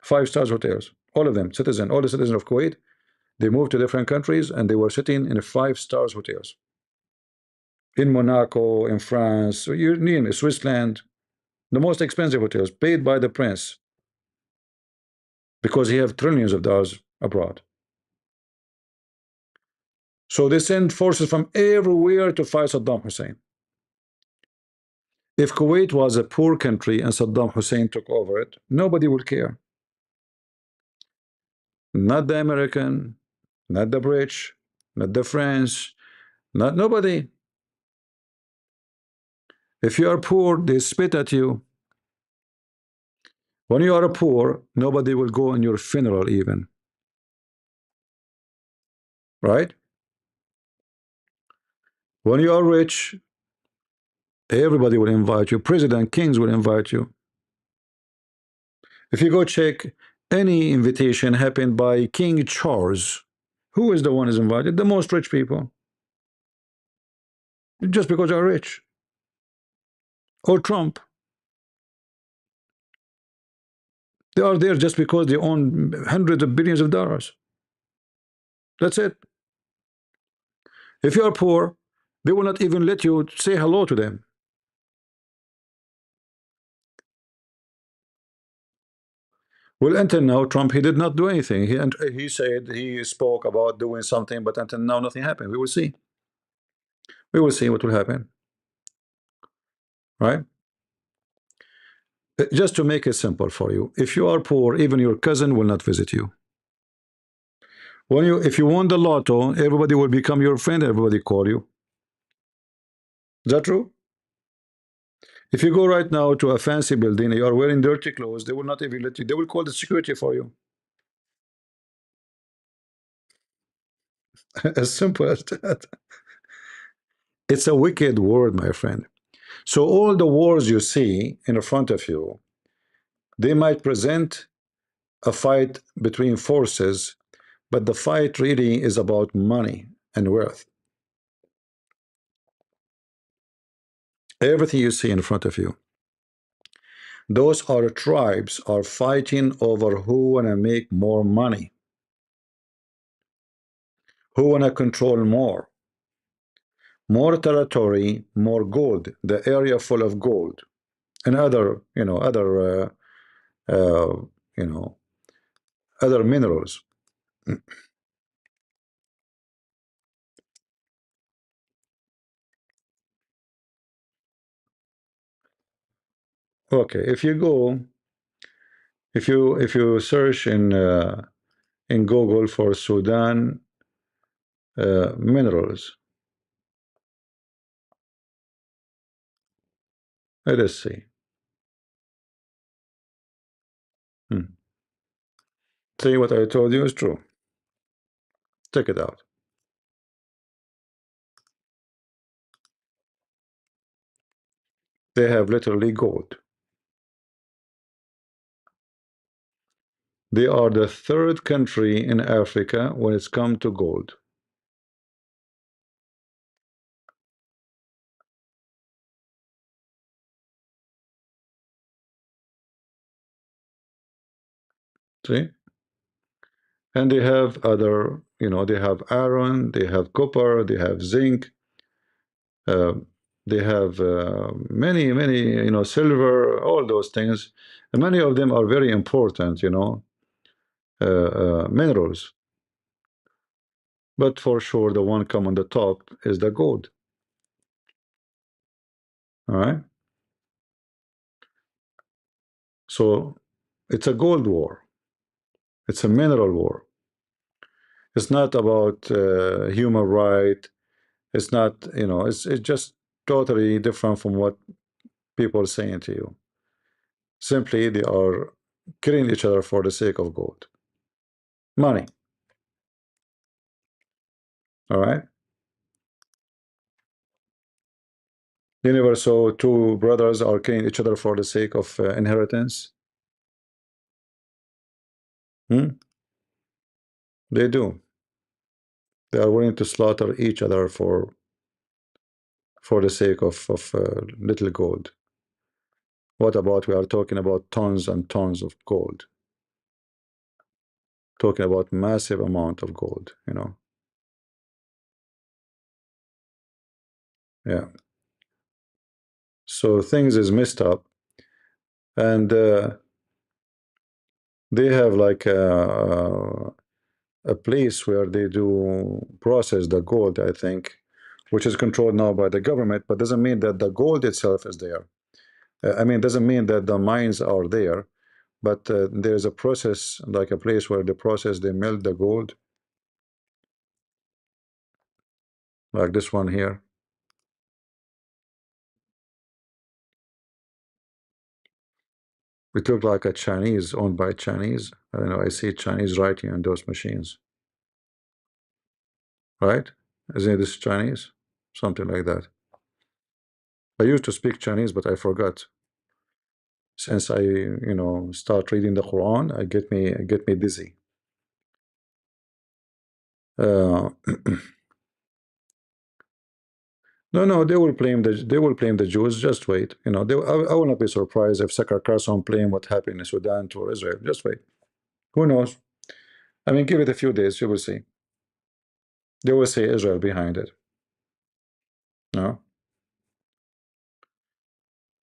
S1: Five stars hotels. All of them, all the citizens of Kuwait, they moved to different countries and they were sitting in five stars hotels. In Monaco, in France, you name it, Switzerland, the most expensive hotels paid by the prince because he have trillions of dollars abroad. So they send forces from everywhere to fight Saddam Hussein. If Kuwait was a poor country and Saddam Hussein took over it, nobody would care. Not the American, not the British, not the French, not nobody. If you are poor, they spit at you. When you are poor, nobody will go on your funeral even, right? When you are rich, everybody will invite you. President Kings will invite you. If you go check any invitation happened by King Charles, who is the one is invited? The most rich people. Just because they are rich. Or Trump. They are there just because they own hundreds of billions of dollars. That's it. If you are poor, they will not even let you say hello to them. Well, until now, Trump, he did not do anything. He said he spoke about doing something, but until now, nothing happened. We will see. We will see what will happen, right? Just to make it simple for you, if you are poor, even your cousin will not visit you. If you won the lotto, everybody will become your friend. Everybody call you. Is that true? If you go right now to a fancy building, you are wearing dirty clothes, they will not even let you. They will call the security for you. As simple as that. It's a wicked world, my friend. So all the wars you see in front of you, they might present a fight between forces, but the fight really is about money and wealth. Everything you see in front of you, those are tribes are fighting over who wanna make more money, who wanna control more territory, more gold, the area full of gold, and other, uh, you know, other minerals. Okay, if you search in Google for Sudan minerals, let us see. Hmm. See, what I told you is true. Check it out. They have literally gold. They are the third country in Africa when it's come to gold. See? And they have other, they have iron, they have copper, they have zinc, uh, they have many, silver, all those things. And many of them are very important, minerals. But for sure, the one come on the top is the gold. All right. So it's a gold war. It's a mineral war. It's not about human right. It's not, it's just totally different from what people are saying to you. Simply, they are killing each other for the sake of gold, money. All right. You never saw two brothers are killing each other for the sake of inheritance. Hmm? They do. They are willing to slaughter each other for the sake of little gold. What about we are talking about tons and tons of gold, talking about massive amount of gold, you know? Yeah. So things is messed up, and they have like a place where they do process the gold, I think, which is controlled now by the government, but doesn't mean that the gold itself is there. I mean, doesn't mean that the mines are there, but there's a process, like a place where the process they melt the gold, like this one here. It looked like a Chinese, owned by Chinese. I don't know, I see Chinese writing on those machines, right? Isn't this Chinese? Something like that. I used to speak Chinese, but I forgot. Since I, start reading the Quran, I get me dizzy. Uh, no, no, they will blame the Jews. Just wait. I will not be surprised if Sakar Carson blame what happened in Sudan to Israel. Just wait. Who knows? I mean, give it a few days, you will see. They will say Israel behind it. No,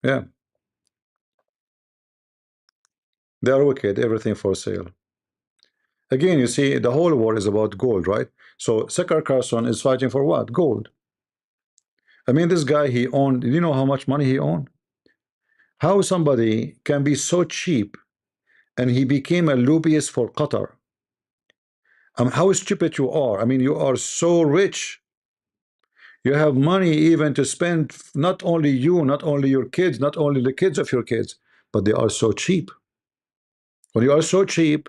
S1: yeah, they are wicked. Everything for sale. Again, you see, the whole war is about gold, right? So Sakar Carson is fighting for what? Gold. I mean, this guy, he owned. Do you know how much money he owned? How somebody can be so cheap and he became a lobbyist for Qatar? How stupid you are. I mean, you are so rich. You have money even to spend, not only you, not only your kids, not only the kids of your kids, but they are so cheap. When you are so cheap,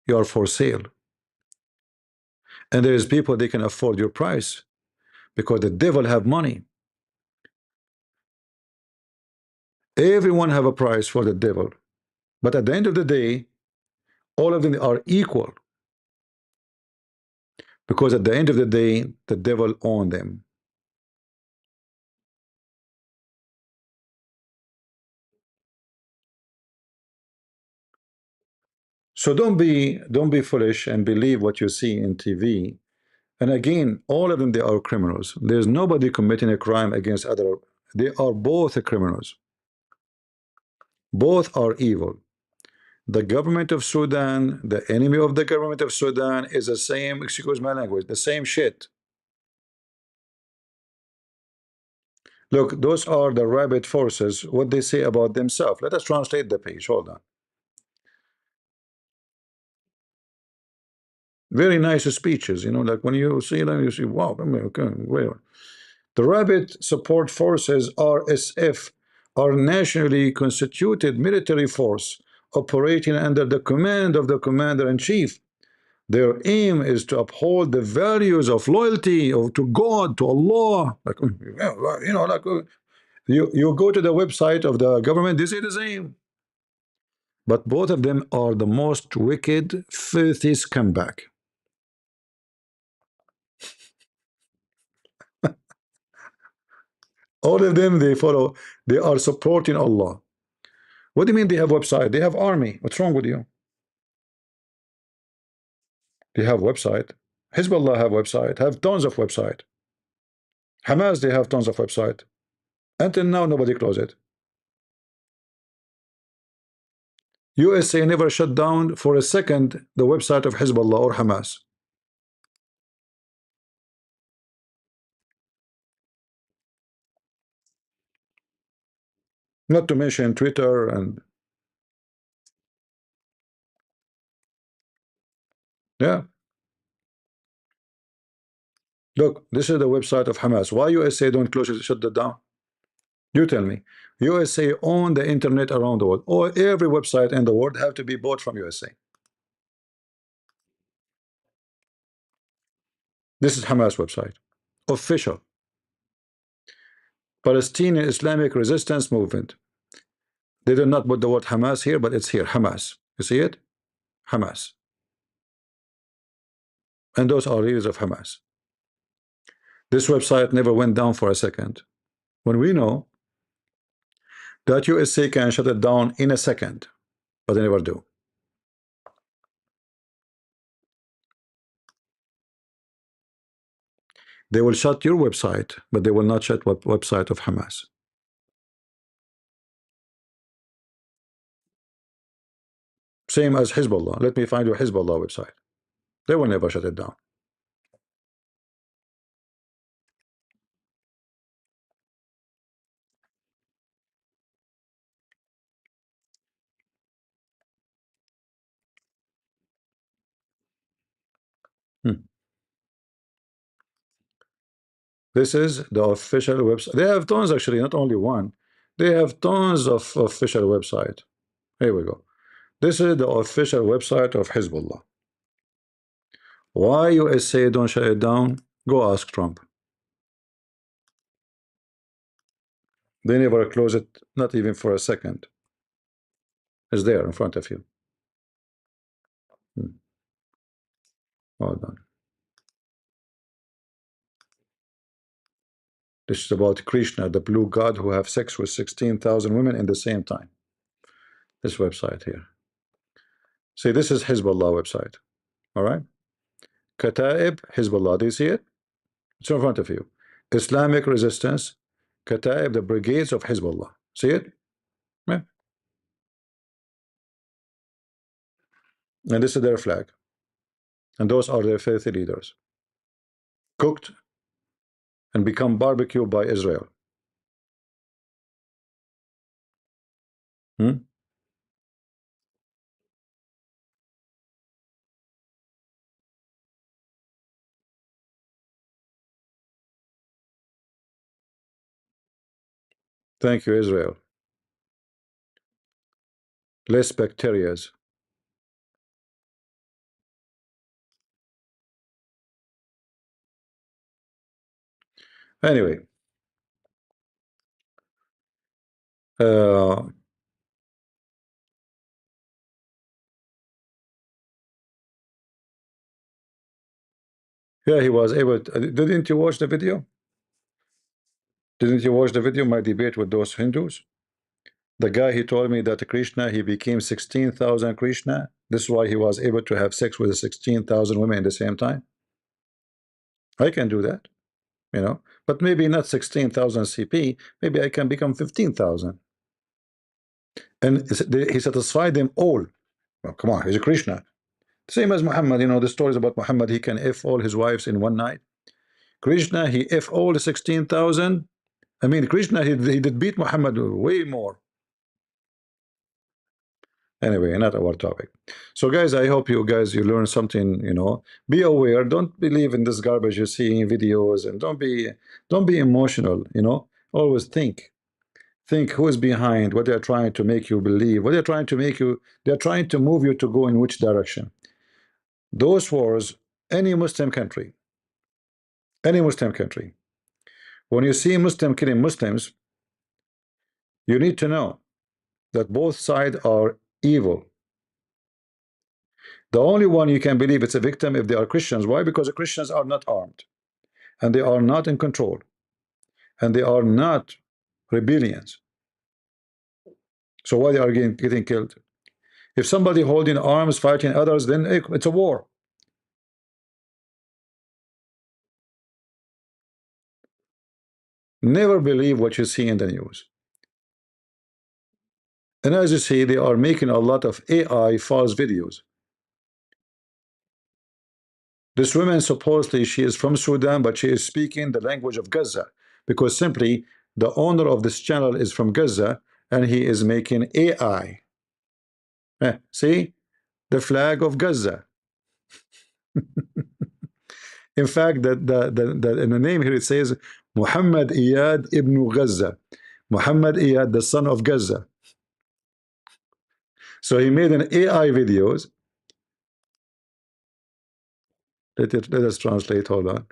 S1: you are for sale. And there is people they can afford your price because the devil have money. Everyone have a price for the devil. But at the end of the day, all of them are equal because at the end of the day, the devil own them. So don't be foolish and believe what you see in TV. And again, all of them they are criminals. There's nobody committing a crime against other. They are both criminals. Both are evil. The government of Sudan, the enemy of the government of Sudan is the same, excuse my language, the same shit. Look, those are the rabid forces, what they say about themselves. Let us translate the page. Hold on. Very nice speeches, like when you see them, you see, wow, I mean, okay, well. The Rapid Support Forces, RSF, are nationally constituted military force operating under the command of the Commander-in-Chief. Their aim is to uphold the values of loyalty to God, to Allah. Like, yeah, like you go to the website of the government, they say the same. But both of them are the most wicked, filthy scumbag. All of them, they are supporting Allah. What do you mean they have website? They have army. What's wrong with you? They have website. Hezbollah have website. Have tons of website. Hamas they have tons of website. Until now nobody closed it. USA never shut down for a second the website of Hezbollah or Hamas. Not to mention Twitter and yeah. Look, this is the website of Hamas. Why USA don't close it, shut that down? You tell me. USA own the internet around the world, or every website in the world have to be bought from USA. This is Hamas website, official. Palestinian Islamic Resistance Movement. They did not put the word Hamas here, but it's here, Hamas. You see it? Hamas. And those are leaders of Hamas. This website never went down for a second. When we know that USA can shut it down in a second, but they never do. They will shut your website, but they will not shut website of Hamas. Same as Hezbollah. Let me find your Hezbollah website. They will never shut it down. Hmm. This is the official website. They have tons, actually, not only one. They have tons of official website. Here we go. This is the official website of Hezbollah. Why USA don't shut it down? Go ask Trump. They never close it, not even for a second. It's there in front of you. Hmm. Hold on. This is about Krishna, the blue god who have sex with 16,000 women in the same time. This website here. See, this is Hezbollah website. All right. Kataib Hezbollah. Do you see it? It's in front of you. Islamic resistance. Kataib, the brigades of Hezbollah. See it? Yeah. And this is their flag. And those are their faithful leaders. Cooked and become barbecue by Israel. Hmm? Thank you, Israel. Less bacterias. Anyway, uh, yeah, he was able to, didn't you watch the video? Didn't you watch the video, my debate with those Hindus? The guy, he told me that Krishna, he became 16,000 Krishna. This is why he was able to have sex with 16,000 women at the same time. I can do that, you know, but maybe not 16,000 CP. Maybe I can become 15,000. And he satisfied them all. Well, come on, he's a Krishna. Same as Muhammad, you know, the stories about Muhammad, he can F all his wives in one night. Krishna, he F all the 16,000. I mean, Krishna, he did beat Muhammad way more. Anyway, not our topic. So guys, I hope you guys you learn something, you know. Be aware, don't believe in this garbage you see in videos, and don't be emotional, you know. Always think who is behind what they're trying to make you believe, what they're trying to make you, they're trying to move you to go in which direction. Those wars, any Muslim country, any Muslim country, when you see Muslim killing Muslims, you need to know that both sides are evil. The only one you can believe it's a victim if they are Christians. Why? Because the Christians are not armed, and they are not in control, and they are not rebellions. So why they are getting killed? If somebody holding arms fighting others, then it's a war. Never believe what you see in the news. And as you see, they are making a lot of AI false videos. This woman, supposedly she is from Sudan, but she is speaking the language of Gaza, because simply the owner of this channel is from Gaza, and he is making AI. See the flag of Gaza. In fact, in the name here it says Muhammad Iyad ibn Gaza, Muhammad Iyad, the son of Gaza. So he made an AI videos. Let us translate. Hold on.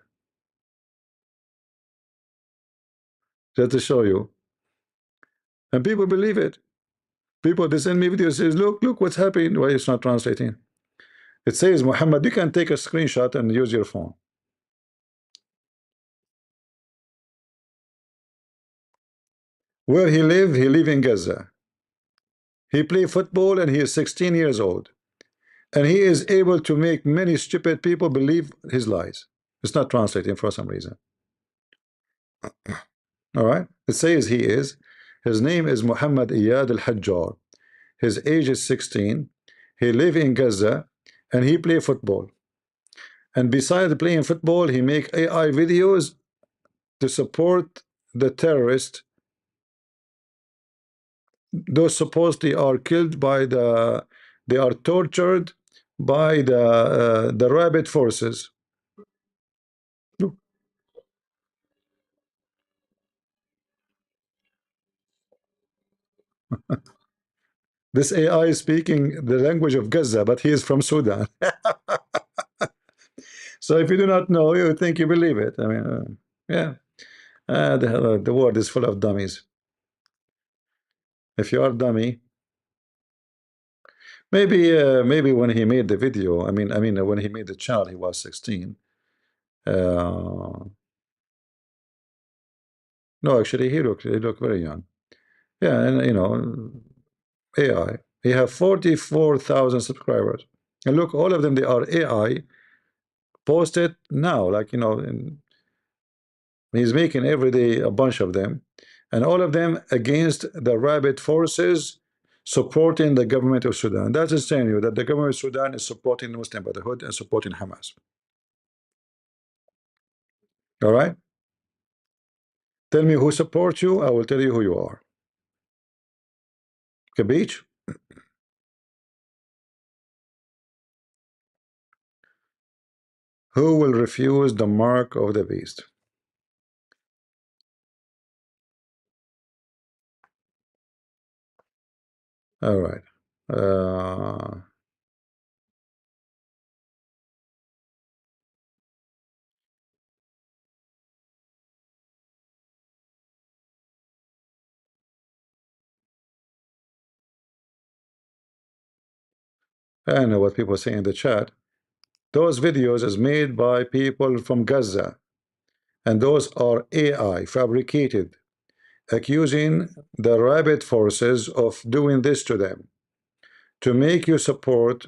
S1: Just to show you, and people believe it. People, they send me videos, says, look what's happening. Why it's not translating? It says Muhammad. You can take a screenshot and use your phone. Where he live in Gaza. He play football and he is 16 years old. And he is able to make many stupid people believe his lies. It's not translating for some reason. All right. It says he is. His name is Muhammad Iyad al-Hajjar. His age is 16. He live in Gaza and he play football. And besides playing football, he make AI videos to support the terrorists. Those supposedly are killed by they are tortured by the rabid forces. This AI is speaking the language of Gaza, but he is from Sudan. So if you do not know, you think you believe it. I mean, yeah, the world is full of dummies. If you are dummy, maybe when he made the video, I mean when he made the child, he was 16. Uh, no, actually, he looked very young. Yeah, and AI. He have 44,000 subscribers, and look, all of them they are AI posted now. Like he's making every day a bunch of them, and all of them against the rabid forces supporting the government of Sudan. That is telling you that the government of Sudan is supporting the Muslim Brotherhood and supporting Hamas. All right? Tell me who supports you, I will tell you who you are. Okay, Beach? Who will refuse the mark of the beast? All right. Uh, I know what people say in the chat. Those videos is made by people from Gaza, and those are AI fabricated, accusing the rabid forces of doing this to them to make you support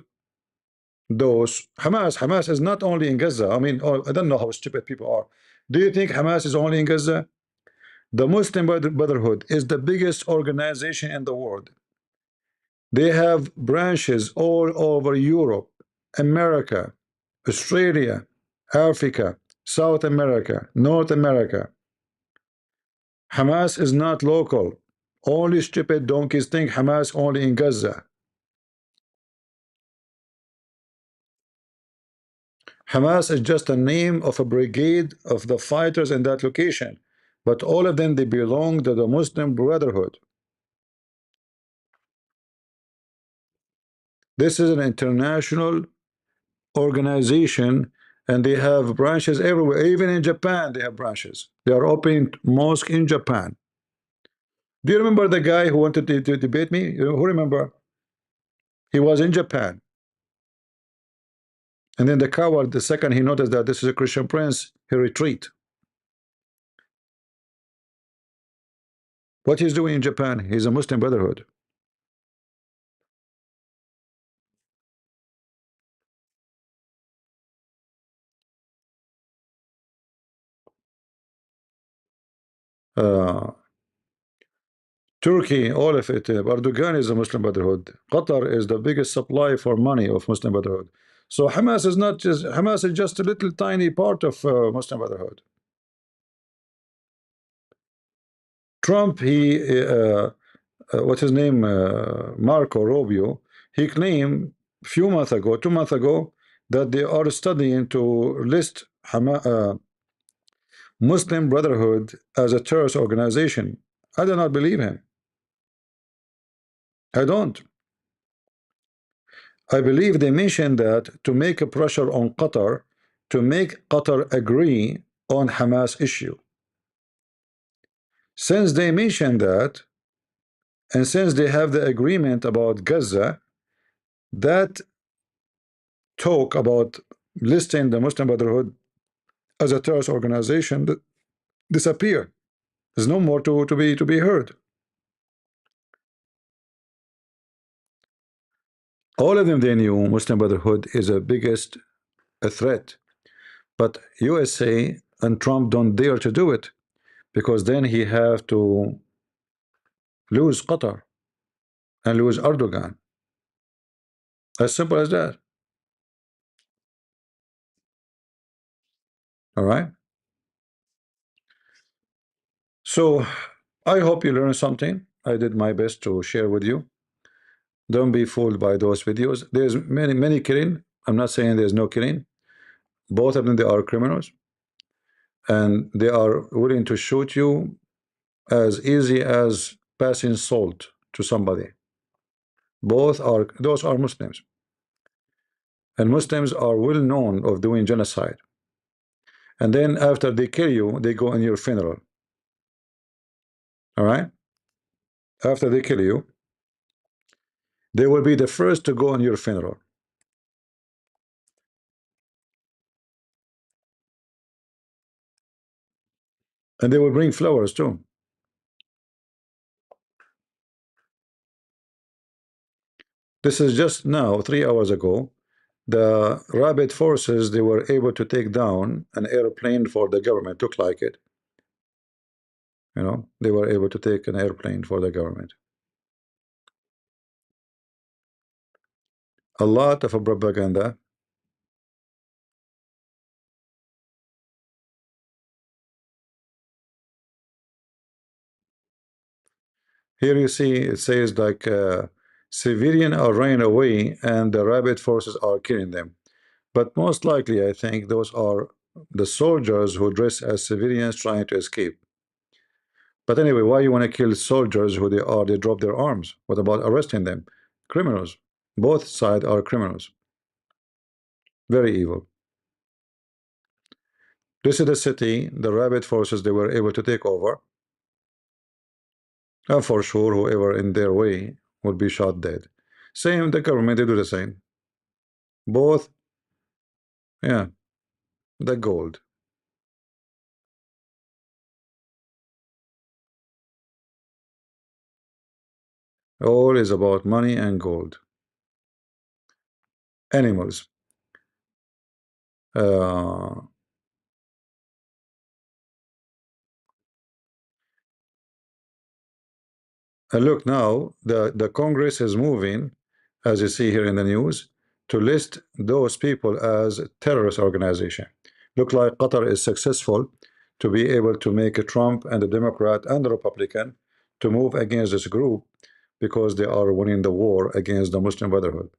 S1: those. Hamas is not only in Gaza. I mean, I don't know how stupid people are. Do you think Hamas is only in Gaza? The Muslim Brotherhood is the biggest organization in the world. They have branches all over Europe, America, Australia, Africa, South America, North America. Hamas is not local. Only stupid donkeys think Hamas only in Gaza. Hamas is just a name of a brigade of the fighters in that location, but all of them they belong to the Muslim Brotherhood. This is an international organization, and they have branches everywhere. Even in Japan, they have branches. They are opening mosque in Japan. Do you remember the guy who wanted to debate me? Who remember? He was in Japan, and then the coward, the second he noticed that this is a Christian prince, he retreat. What he's doing in Japan? He's a Muslim Brotherhood. Uh, Turkey, all of it. Erdogan is a Muslim Brotherhood. Qatar is the biggest supply for money of Muslim Brotherhood. So Hamas is not just Hamas is just a little tiny part of Muslim Brotherhood. Trump, what's his name, Marco Rubio, he claimed a few months ago, 2 months ago, that they are studying to list Muslim Brotherhood as a terrorist organization. I do not believe him. I don't. I believe they mentioned that to make a pressure on Qatar to make Qatar agree on Hamas issue. Since they mentioned that, and since they have the agreement about Gaza, that talk about listing the Muslim Brotherhood as a terrorist organization disappear. There's no more to be heard. All of them, they knew Muslim Brotherhood is the biggest a threat. But USA and Trump don't dare to do it because then he have to lose Qatar and lose Erdogan. As simple as that. All right. So I hope you learned something. I did my best to share with you. Don't be fooled by those videos. There's many killing. I'm not saying there's no killing. Both of them, they are criminals, and they are willing to shoot you as easy as passing salt to somebody. Both are those are Muslims, and Muslims are well known of doing genocide. And then after they kill you, they go in your funeral. All right. After they kill you, they will be the first to go on your funeral, and they will bring flowers too. This is just now, 3 hours ago. The rabid forces, they were able to take down an airplane for the government. Look like it. They were able to take an airplane for the government. A lot of propaganda. Here you see it says like civilian are running away and the rabid forces are killing them. But most likely, I think those are the soldiers who dress as civilians trying to escape. But anyway, why you want to kill soldiers who they are? They drop their arms. What about arresting them? Criminals. Both sides are criminals. Very evil. This is the city, the rabid forces, they were able to take over. And for sure, whoever in their way would be shot dead. Same, the government, they do the same. Both, yeah, the gold. All is about money and gold. Animals. Uh, and look now, the Congress is moving, as you see here in the news, to list those people as terrorist organization. Look like Qatar is successful to be able to make a Trump and the Democrat and the Republican to move against this group because they are winning the war against the Muslim Brotherhood.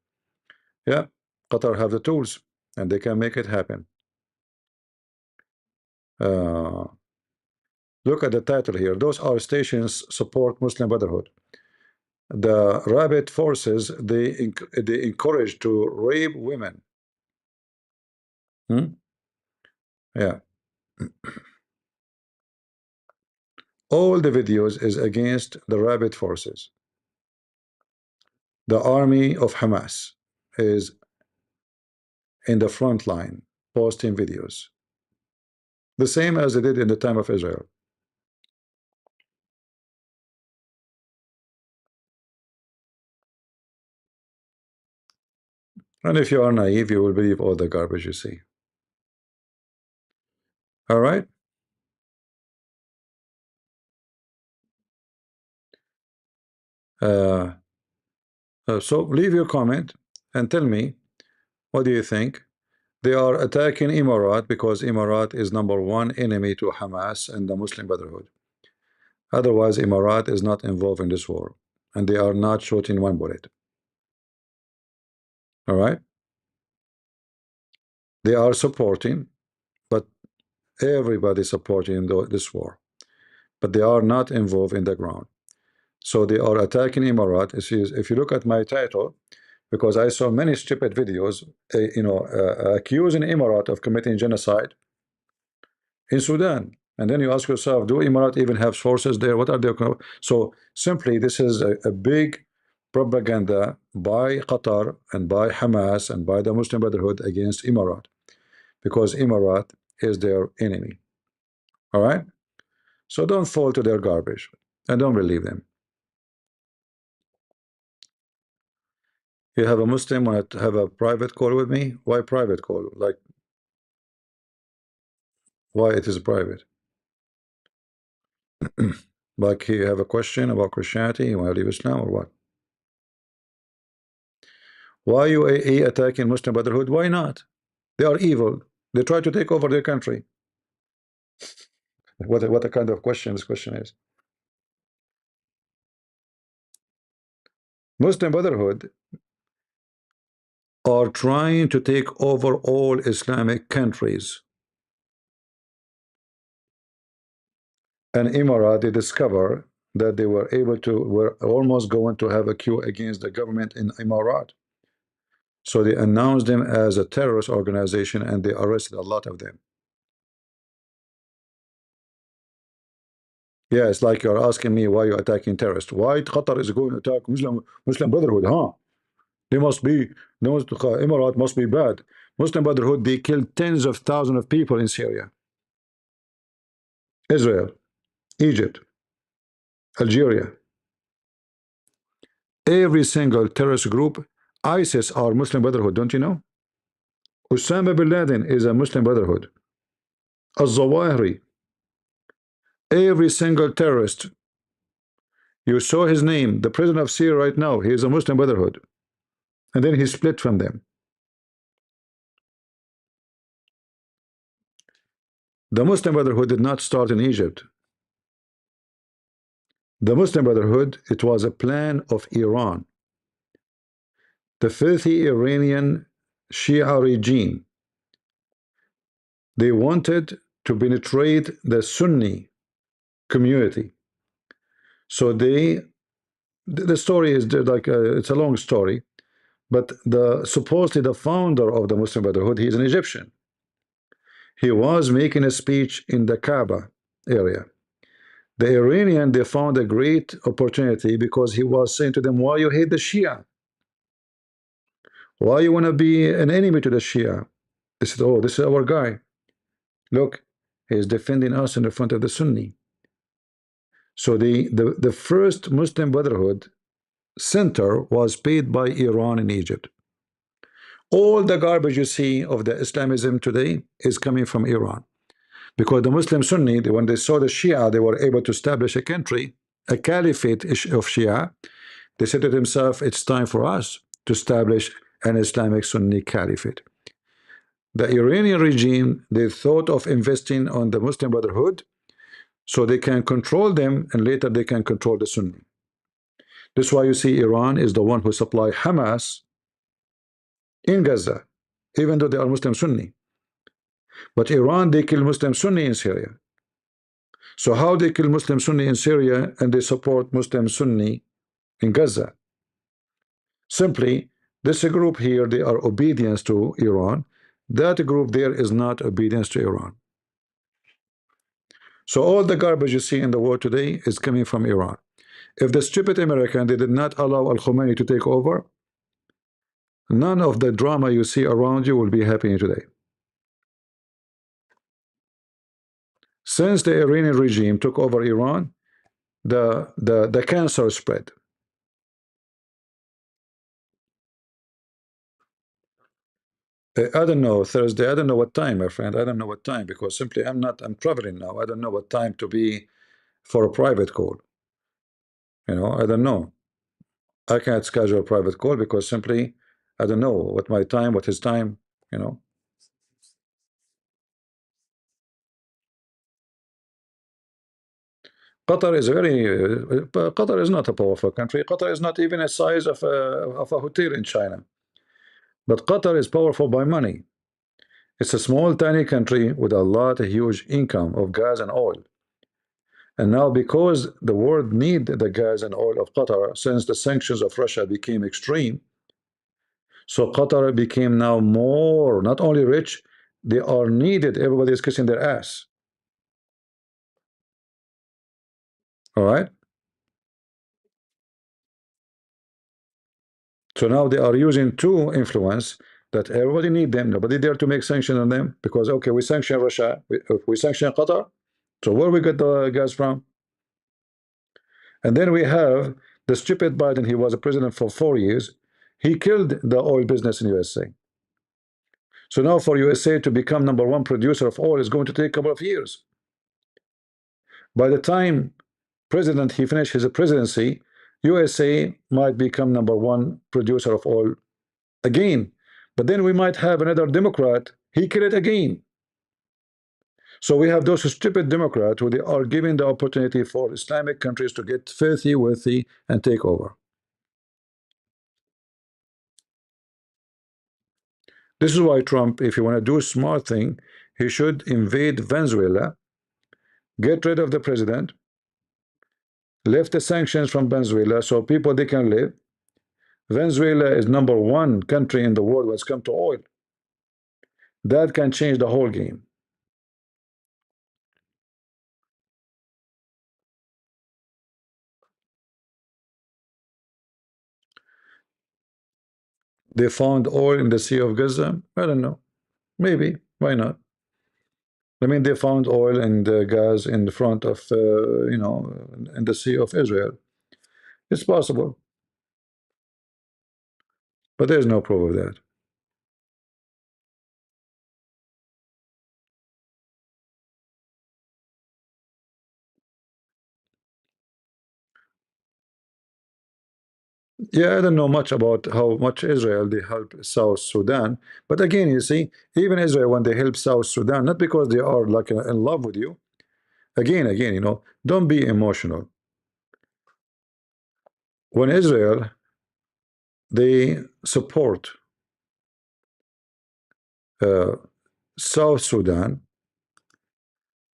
S1: Yeah, Qatar have the tools and they can make it happen. Uh, Look at the title here. Those are stations support Muslim Brotherhood. The rabid forces, they encourage to rape women. Hmm? Yeah, all the videos is against the rabid forces. The army of Hamas is in the front line posting videos, the same as they did in the time of Israel. And if you are naive, you will believe all the garbage you see. All right. uh, so leave your comment and tell me, what do you think? They are attacking Emirates because Emirates is #1 enemy to Hamas and the Muslim Brotherhood. Otherwise, Emirates is not involved in this war, and they are not shooting one bullet. All right, they are supporting, but everybody supporting this war, but they are not involved in the ground. So they are attacking Emirates. If you look at my title, because I saw many stupid videos, accusing Emirates of committing genocide in Sudan. And then you ask yourself, do Emirates even have forces there? What are they? So simply, this is a big propaganda by Qatar and by Hamas and by the Muslim Brotherhood against Emirates, because Emirates is their enemy. All right? So don't fall to their garbage and don't believe them. You have a Muslim want to have a private call with me? Why private call? Like, why it is private? Like, you have a question about Christianity, you want to leave Islam or what? Why UAE attacking Muslim Brotherhood? Why not? They are evil. They try to take over their country. What a kind of question this question is. Muslim Brotherhood are trying to take over all Islamic countries. And Emirates, they discover that they were able to, were almost going to have a coup against the government in Emirates. So they announced them as a terrorist organization and they arrested a lot of them. Yeah, it's like you're asking me why you're attacking terrorists. Why Qatar is going to attack Muslim Brotherhood, huh? They must be, Emirates must be bad. Muslim Brotherhood, they killed tens of thousands of people in Syria, Israel, Egypt, Algeria. Every single terrorist group, ISIS are Muslim Brotherhood, don't you know? Osama bin Laden is a Muslim Brotherhood. Al-Zawahiri, every single terrorist, you saw his name, the president of Syria right now, he is a Muslim Brotherhood. And then he split from them. The Muslim Brotherhood did not start in Egypt. The Muslim Brotherhood, it was a plan of Iran. The filthy Iranian Shia regime, they wanted to penetrate the Sunni community. So the story is like it's a long story, but supposedly the founder of the Muslim Brotherhood, he's an Egyptian. He was making a speech in the Kaaba area. The Iranian, they found a great opportunity because he was saying to them, why you hate the Shia? Why you want to be an enemy to the Shia? They said, oh, this is our guy. Look, he is defending us in the front of the Sunni. So the first Muslim Brotherhood center was paid by Iran and Egypt. All the garbage you see of the Islamism today is coming from Iran. Because the Muslim Sunni, when they saw the Shia, they were able to establish a country, a caliphate of Shia. They said to themselves, it's time for us to establish an Islamic Sunni caliphate. The Iranian regime, they thought of investing on the Muslim Brotherhood so they can control them and later they can control the Sunni. This is why you see Iran is the one who supply Hamas in Gaza, even though they are Muslim Sunni. But Iran, they kill Muslim Sunni in Syria. So how they kill Muslim Sunni in Syria and they support Muslim Sunni in Gaza? Simply, this group here, they are obedience to Iran. That group there is not obedience to Iran. So all the garbage you see in the world today is coming from Iran. If the stupid American, they did not allow Al-Khomeini to take over, none of the drama you see around you will be happening today. Since the Iranian regime took over Iran, the cancer spread. I don't know, Thursday, I don't know what time, my friend. I don't know what time because simply I'm traveling now. I don't know what time to be for a private call. I don't know. I can't schedule a private call because simply I don't know what my time, what his time, you know. Qatar is Qatar is not a powerful country. Qatar is not even the size of a hotel in China. But Qatar is powerful by money. It's a small, tiny country with a lot of huge income of gas and oil. And now, because the world need the gas and oil of Qatar, since the sanctions of Russia became extreme, so Qatar became now more, not only rich, they are needed. Everybody is kissing their ass. All right. So now they are using to influence that everybody need them. Nobody dare to make sanction on them because okay, we sanction Russia, if we sanction Qatar. So where we get the gas from? And then we have the stupid Biden. He was a president for 4 years. He killed the oil business in USA. So now for USA to become #1 producer of oil is going to take a couple of years. By the time president he finished his presidency, USA might become #1 producer of oil again. But then we might have another Democrat, he kill it again. So we have those stupid Democrats who they are giving the opportunity for Islamic countries to get filthy, wealthy, and take over. This is why Trump, if you want to do a smart thing, he should invade Venezuela, get rid of the president, lift the sanctions from Venezuela so people they can live. Venezuela is #1 country in the world when it's come to oil. That can change the whole game. They found oil in the Sea of Gaza. I don't know. Maybe. Why not? I mean, they found oil and gas in the front of, in the Sea of Israel. It's possible, but there's no proof of that. Yeah, I don't know much about how much Israel they help South Sudan, but again, you see, even Israel when they help South Sudan, not because they are like in love with you. Again, don't be emotional. When Israel they support uh, South Sudan,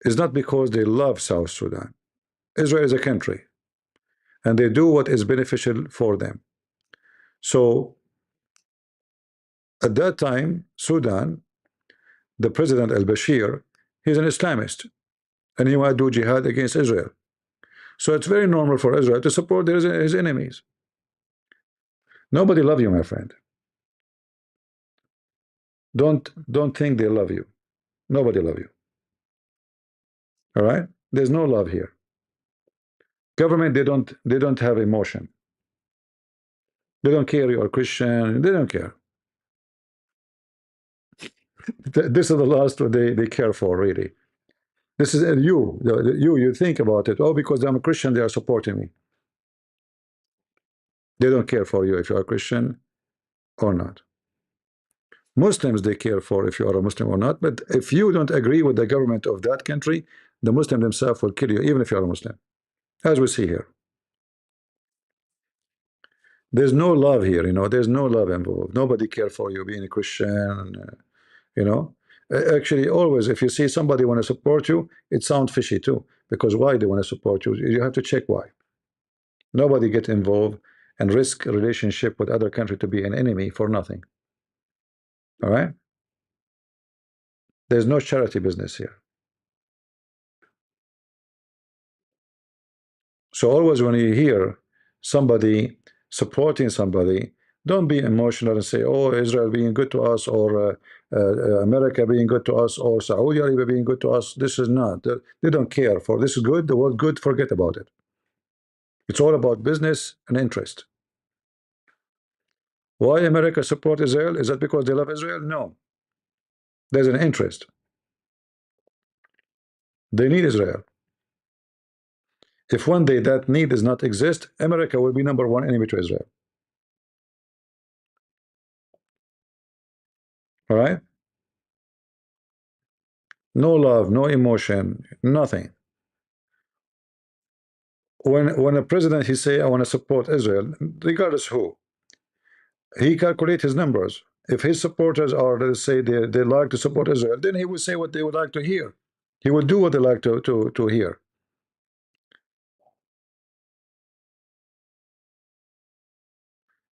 S1: is not because they love South Sudan. Israel is a country, and they do what is beneficial for them. So at that time, Sudan, the president al-Bashir, he's an Islamist, and he might do jihad against Israel. So it's very normal for Israel to support his enemies. Nobody love you, my friend. Don't think they love you. Nobody love you. All right? There's no love here. Government, they don't have emotion. They don't care you're Christian. They don't care. This is the last what they care for, really. This is you think about it. Oh, because I'm a Christian, they are supporting me. They don't care for you if you are a Christian or not. Muslims they care for if you are a Muslim or not, but if you don't agree with the government of that country, the Muslim themselves will kill you, even if you are a Muslim, as we see here. There's no love here, there's no love involved. Nobody care for you being a Christian, you know. Actually, always, if you see somebody want to support you, it sounds fishy too, because why they want to support you? You have to check why. Nobody get involved and risk a relationship with other country to be an enemy for nothing. All right? There's no charity business here. So always when you hear somebody supporting somebody, don't be emotional and say, "Oh, Israel being good to us," or America being good to us, or Saudi Arabia being good to us. This is not. They don't care for this is good. The world good. Forget about it. It's all about business and interest. Why America support Israel? Is that because they love Israel? No. There's an interest. They need Israel. If one day that need does not exist, America will be #1 enemy to Israel. All right? No love, no emotion, nothing. When a president he say I want to support Israel, regardless who, he calculate his numbers. If his supporters are, let's say, they like to support Israel, then he will say what they would like to hear. He will do what they like to hear.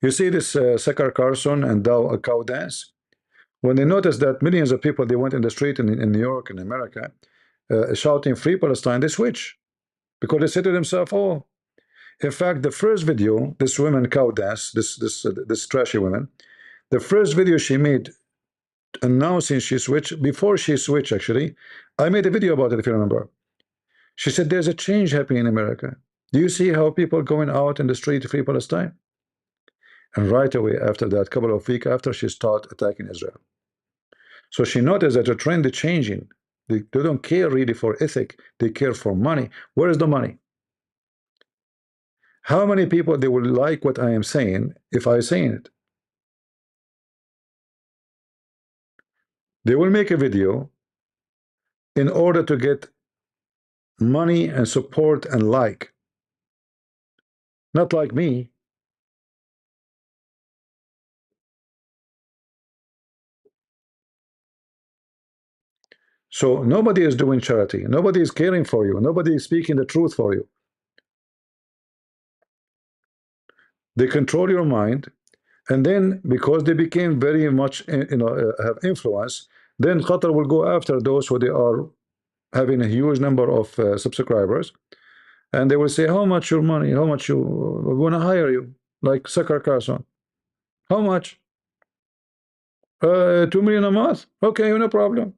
S1: You see this Sakar Carson and Dow cow dance. When they noticed that millions of people they went in the street in New York and America shouting "Free Palestine," they switch because they say to themselves, "Oh." In fact, the first video, this woman cow dance, this trashy woman, the first video she made announcing she switched, before she switched actually, I made a video about it if you remember. She said there's a change happening in America. Do you see how people going out in the street to free Palestine? And right away after that, couple of weeks after, she started attacking Israel. So she noticed that the trend is changing. They don't care really for ethic, they care for money. Where is the money? How many people they will like what I am saying if I saying it? They will make a video in order to get money and support and like, not like me. So nobody is doing charity, nobody is caring for you, nobody is speaking the truth for you. They control your mind, and then because they became very much have influence, then Qatar will go after those who they are having a huge number of subscribers, and they will say, how much your money, how much you want to hire you, like Sakar Carson. How much? 2 million a month. Okay, no problem.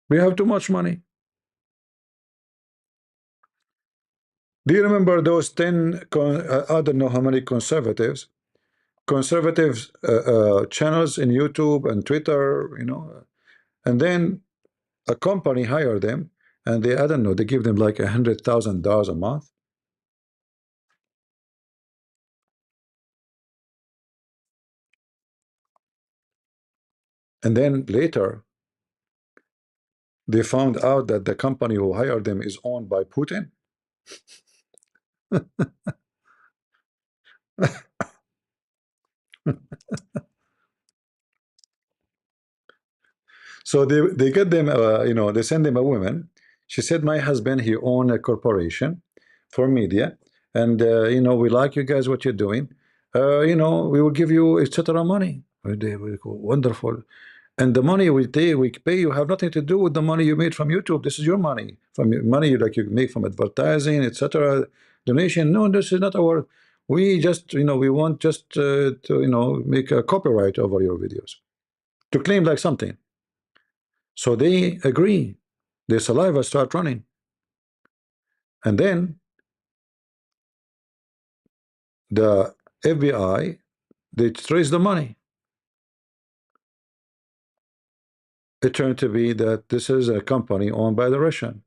S1: We have too much money. Do you remember those 10 I don't know how many conservative channels in YouTube and Twitter, and then a company hire them, and they, I don't know, they give them like $100,000 a month. And then later they found out that the company who hired them is owned by Putin. So they get them, they send them a woman. She said, my husband, he own a corporation for media, and we like you guys what you're doing. We will give you etc. money. They will go, wonderful. And the money we pay you have nothing to do with the money you made from YouTube. This is your money, from money like you make from advertising, etc. Donation. No, this is not our. We just we want just to make a copyright over your videos to claim like something. So they agree. Their saliva start running, and then the FBI, they trace the money. It turned to be that this is a company owned by the Russian.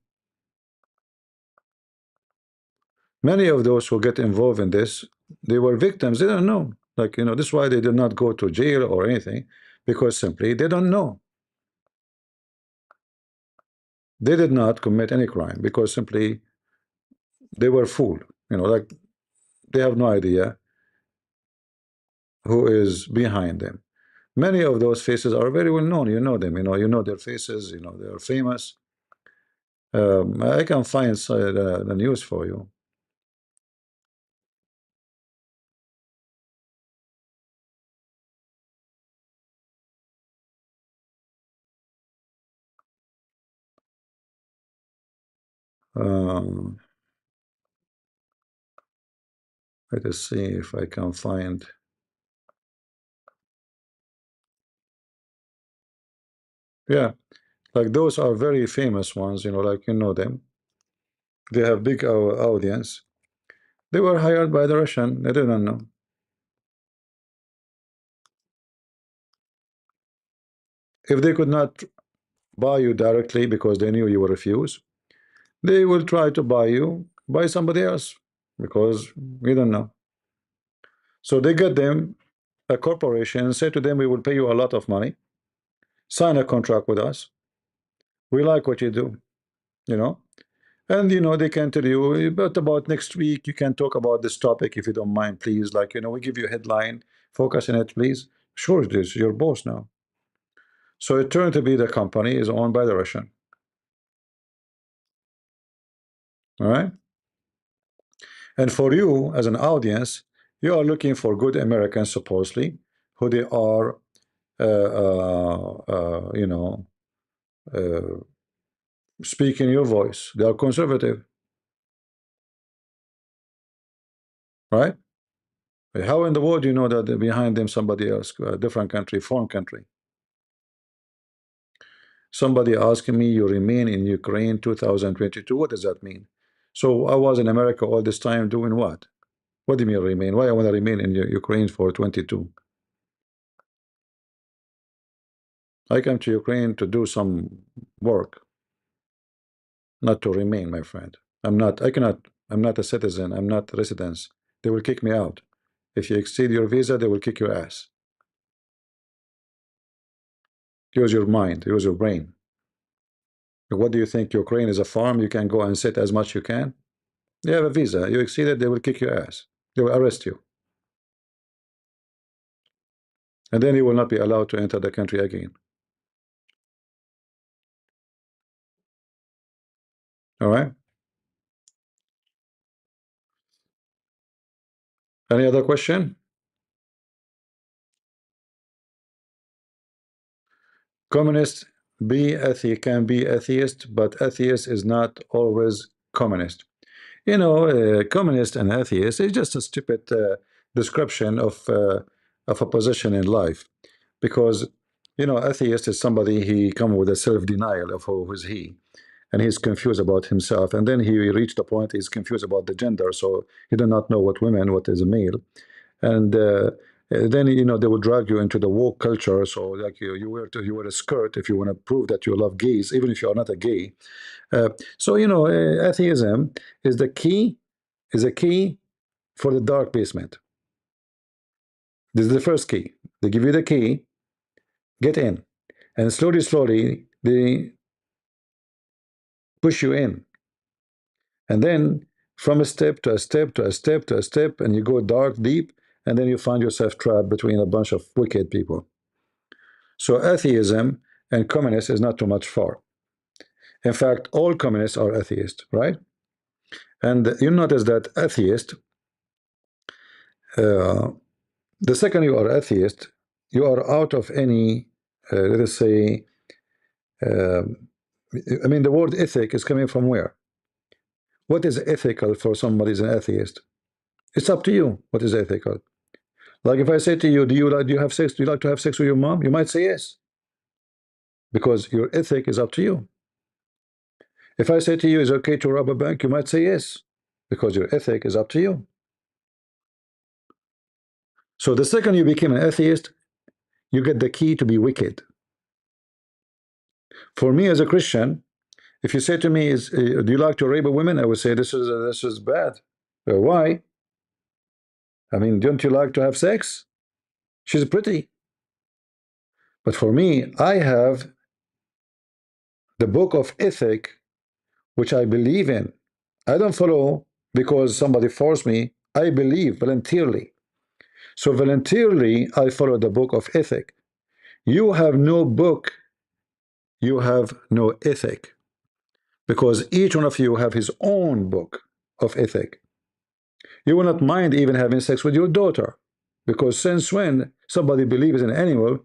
S1: Many of those who get involved in this, they were victims. They don't know. Like, this is why they did not go to jail or anything, because simply they don't know. They did not commit any crime because simply they were fooled. Like they have no idea who is behind them. Many of those faces are very well known. You know them. You know their faces. They are famous. I can find the news for you. Um, Let us see if I can find. Yeah, like those are very famous ones. Like them. They have big audience. They were hired by the Russian. They didn't know. If they could not buy you directly because they knew you will refuse, they will try to buy you by somebody else because we don't know. So they get them a corporation, say to them, we will pay you a lot of money, sign a contract with us. We like what you do, you know. And they can tell you, but about next week, you can talk about this topic if you don't mind, please. Like, we give you a headline, focus on it, please. Sure, it is your boss now. So it turned to be the company is owned by the Russian. All right. And for you as an audience, you are looking for good Americans, supposedly, who they are, uh, speaking your voice. They are conservative, right? How in the world do you know that behind them somebody else, a different country, foreign country? Somebody asking me, you remain in Ukraine 2022. What does that mean? So I was in America all this time doing what? What do you mean remain? Why I want to remain in Ukraine for 22? I came to Ukraine to do some work, not to remain, my friend. I'm not a citizen. I'm not a resident. They will kick me out. If you exceed your visa, they will kick your ass. Use your mind, use your brain. What do you think? Ukraine is a farm? You can go and sit as much you can? You have a visa. You exceed it, they will kick your ass. They will arrest you. And then you will not be allowed to enter the country again. All right? Any other question? Communist can be atheist, but atheist is not always communist. Communist and atheist is just a stupid description of a position in life, because atheist is somebody he come with a self-denial of who is he, and he's confused about himself, and then he reached a point he's confused about the gender, so he do not know what is a male, and then they will drag you into the woke culture. So like you wear a skirt if you want to prove that you love gays, even if you are not a gay. Atheism is the key, is a key for the dark basement. This is the first key. They give you the key, get in, and slowly they push you in, and then from a step to a step to a step to a step, and you go dark deep, and then you find yourself trapped between a bunch of wicked people. So atheism and communist is not too much far. In fact, all communists are atheists, right? And you notice that atheist, uh, the second you are atheist, you are out of any, let us say, uh, I mean, the word ethic is coming from where? What is ethical for somebody who's an atheist? It's up to you what is ethical. Like if I say to you, do you have sex? Do you like to have sex with your mom? You might say yes, because your ethic is up to you. If I say to you, is it okay to rob a bank? You might say yes, because your ethic is up to you. So the second you became an atheist, you get the key to be wicked. For me as a Christian, if you say to me, do you like to rape a woman? I would say this is bad. Why? I mean, don't you like to have sex? She's pretty. But for me, I have the book of ethic, which I believe in. I don't follow because somebody forced me. I believe voluntarily. So voluntarily, I follow the book of ethic. You have no book, you have no ethic, because each one of you have his own book of ethic. You will not mind even having sex with your daughter, because since when somebody believes in an animal,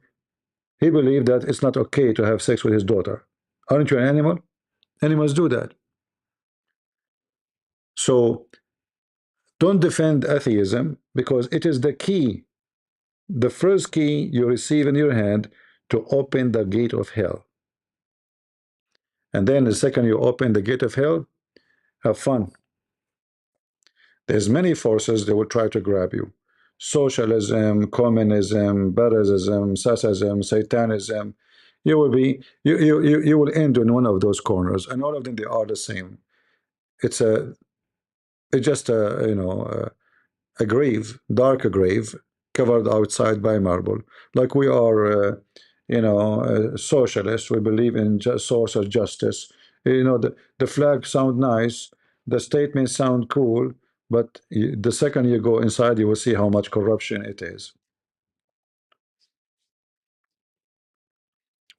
S1: he believed that it's not okay to have sex with his daughter. Aren't you an animal? Animals do that. So don't defend atheism, because it is the key, the first key you receive in your hand to open the gate of hell. And then the second you open the gate of hell, have fun. There's many forces that will try to grab you. Socialism, communism, Buddhism, Sassism, Satanism. You will end in one of those corners, and all of them they are the same. It's a it's just a grave, dark grave, covered outside by marble. Like we are, socialists. We believe in social justice. The flag sound nice, the statements sound cool, but the second you go inside, you will see how much corruption it is.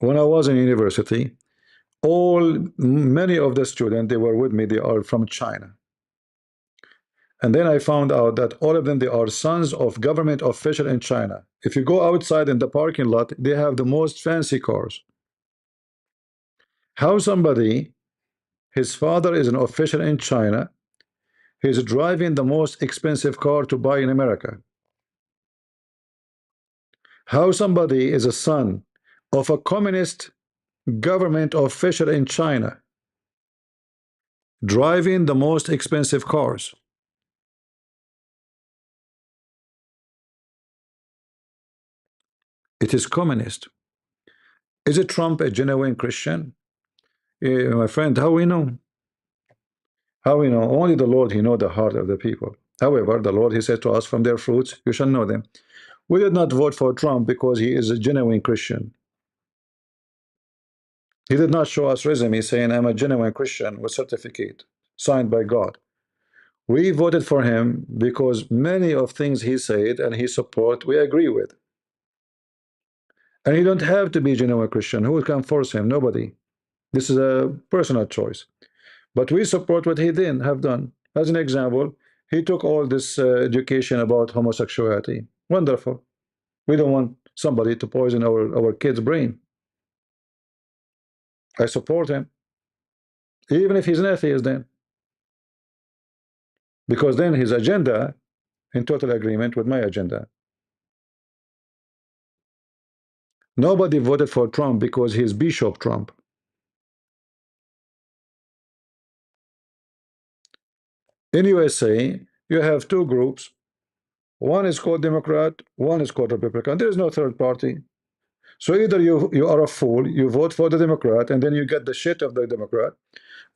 S1: When I was in university, many of the students they were with me, they are from China. And then I found out that all of them, they are sons of government official in China. If you go outside in the parking lot, they have the most fancy cars. How somebody, his father is an official in China, he's driving the most expensive car to buy in America. How somebody is a son of a communist government official in China, driving the most expensive cars. It is communist. Is it Trump a genuine Christian? My friend, how we know? How we know? Only the Lord, He know the heart of the people. However, the Lord, He said to us, from their fruits you shall know them. We did not vote for Trump because he is a genuine Christian. He did not show us resume saying, I'm a genuine Christian with certificate signed by God. We voted for him because many of things he said and he support we agree with. And you don't have to be a genuine Christian. Who can force him? Nobody. This is a personal choice. But we support what he did have done. As an example, he took all this education about homosexuality. Wonderful. We don't want somebody to poison our kids' brain. I support him, even if he's an atheist then, because then his agenda in total agreement with my agenda. Nobody voted for Trump because he's Bishop Trump. In USA, you have two groups. One is called Democrat, one is called Republican. There is no third party. So either you are a fool, you vote for the Democrat, and then you get the shit of the Democrat,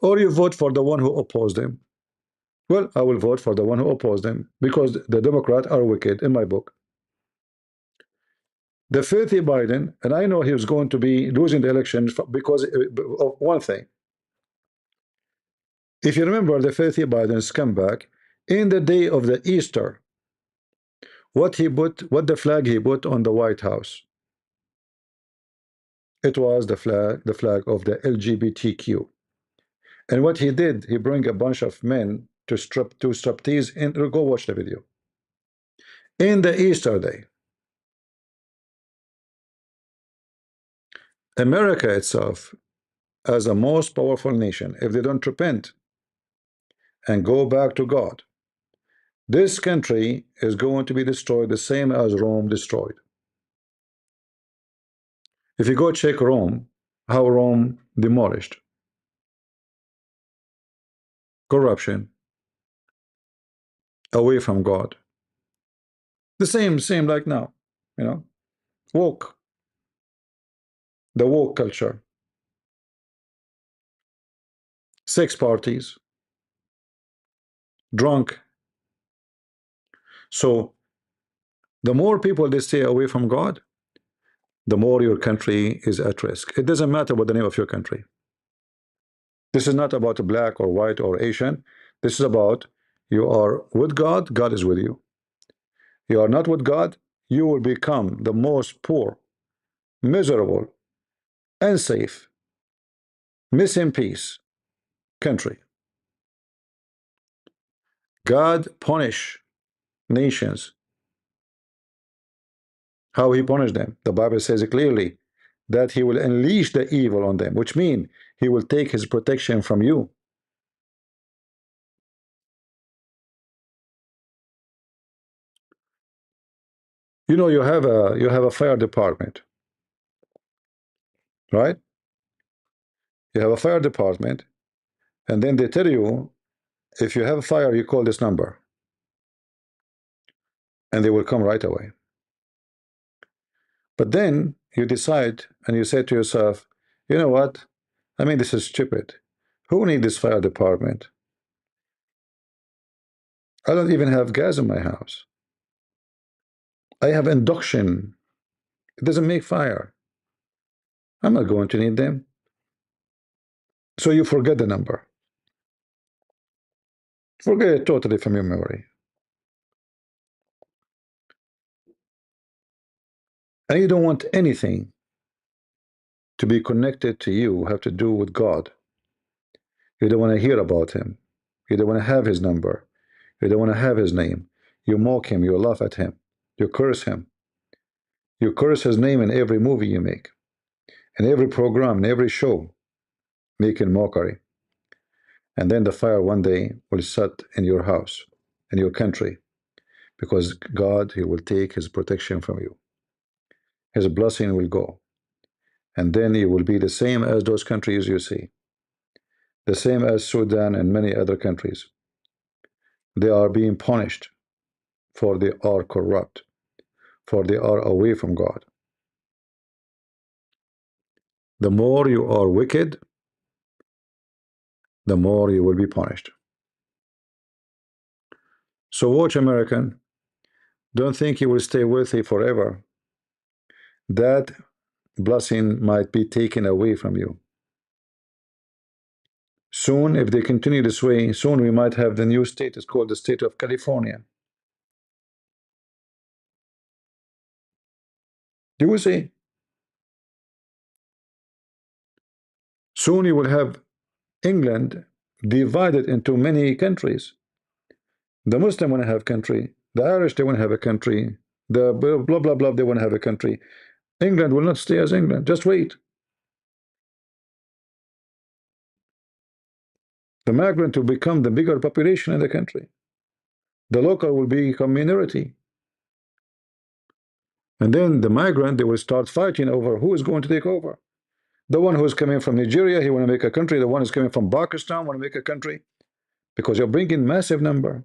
S1: or you vote for the one who opposed him. Well, I will vote for the one who opposed him because the Democrats are wicked in my book. The filthy Biden, and I know he was going to be losing the election because of one thing. If you remember the filthy Biden scumbag, in the day of the Easter, what the flag he put on the White House? It was the flag of the LGBTQ. And what he did, he bring a bunch of men to striptease and go watch the video. In the Easter day, America itself, as a most powerful nation, if they don't repent and go back to God, this country is going to be destroyed the same as Rome destroyed. If you go check Rome, how Rome demolished, corruption, away from God. The same like now, you know, woke, the woke culture, sex parties, drunk. So the more people they stay away from God, the more your country is at risk. It doesn't matter what the name of your country. This is not about black or white or Asian. This is about you are with God, God is with you. You are not with God, you will become the most poor, miserable, unsafe, missing peace country. God punish nations. How he punished them? The Bible says it clearly that he will unleash the evil on them, which means he will take his protection from you. You know, you have a fire department, right? You have a fire department, and then they tell you if you have a fire, you call this number, and they will come right away. But then you decide and you say to yourself, you know what? I mean, this is stupid. Who needs this fire department? I don't even have gas in my house. I have induction. It doesn't make fire. I'm not going to need them. So you forget the number. Forget it totally from your memory. And you don't want anything to be connected to you, have to do with God. You don't want to hear about him. You don't want to have his number. You don't want to have his name. You mock him. You laugh at him. You curse him. You curse his name in every movie you make, in every program, in every show, making mockery. And then the fire one day will set in your house, in your country, because God, he will take his protection from you. His blessing will go. And then you will be the same as those countries you see, the same as Sudan and many other countries. They are being punished for they are corrupt, for they are away from God. The more you are wicked, the more you will be punished. So watch, American. Don't think you will stay wealthy forever. That blessing might be taken away from you. Soon, if they continue this way, soon we might have the new state. It's called the state of California. You will see. Soon you will have England divided into many countries. The Muslim want to have country. The Irish, they want to have a country. The blah, blah, blah, they want to have a country. England will not stay as England. Just wait. The migrant will become the bigger population in the country. The local will become minority. And then the migrant, they will start fighting over who is going to take over. The one who is coming from Nigeria, he want to make a country. The one who's coming from Pakistan want to make a country. Because you're bringing massive number.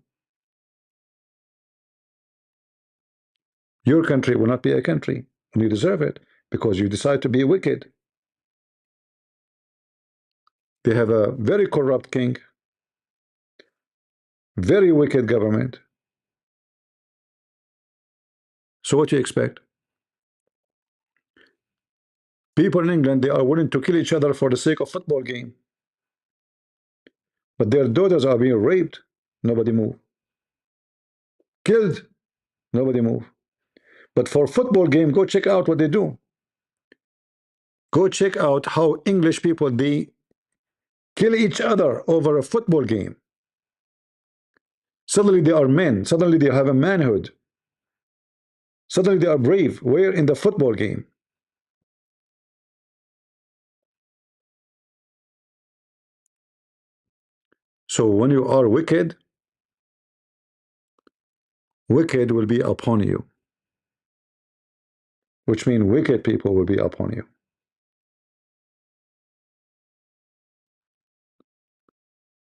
S1: Your country will not be a country. And you deserve it. Because you decide to be wicked. They have a very corrupt king. Very wicked government. So what do you expect? People in England, they are willing to kill each other for the sake of football game. But their daughters are being raped. Nobody move. Killed. Nobody move. But for football game, go check out what they do. Go check out how English people, they kill each other over a football game. Suddenly they are men. Suddenly they have a manhood. Suddenly they are brave. Where? In the football game. So when you are wicked, wicked will be upon you. Which means wicked people will be upon you.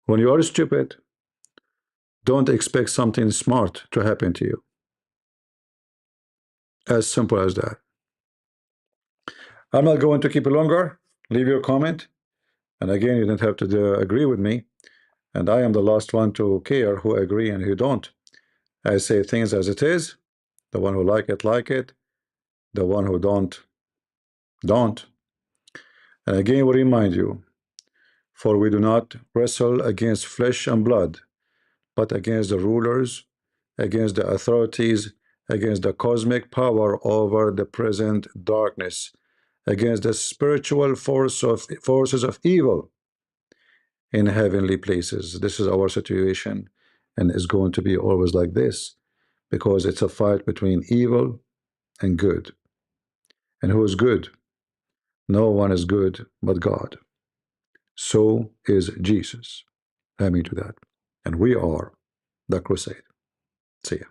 S1: When you are stupid, don't expect something smart to happen to you. As simple as that. I'm not going to keep it longer. Leave your comment. And again, you don't have to agree with me. And I am the last one to care who agree and who don't. I say things as it is. The one who like it, like it. The one who don't, don't. And again, we remind you, for we do not wrestle against flesh and blood, but against the rulers, against the authorities, against the cosmic power over the present darkness, against the spiritual forces of evil in heavenly places. This is our situation, and is going to be always like this, because it's a fight between evil and good. And who is good? No one is good but God. So is Jesus. Amen to that. And we are the crusade. See ya.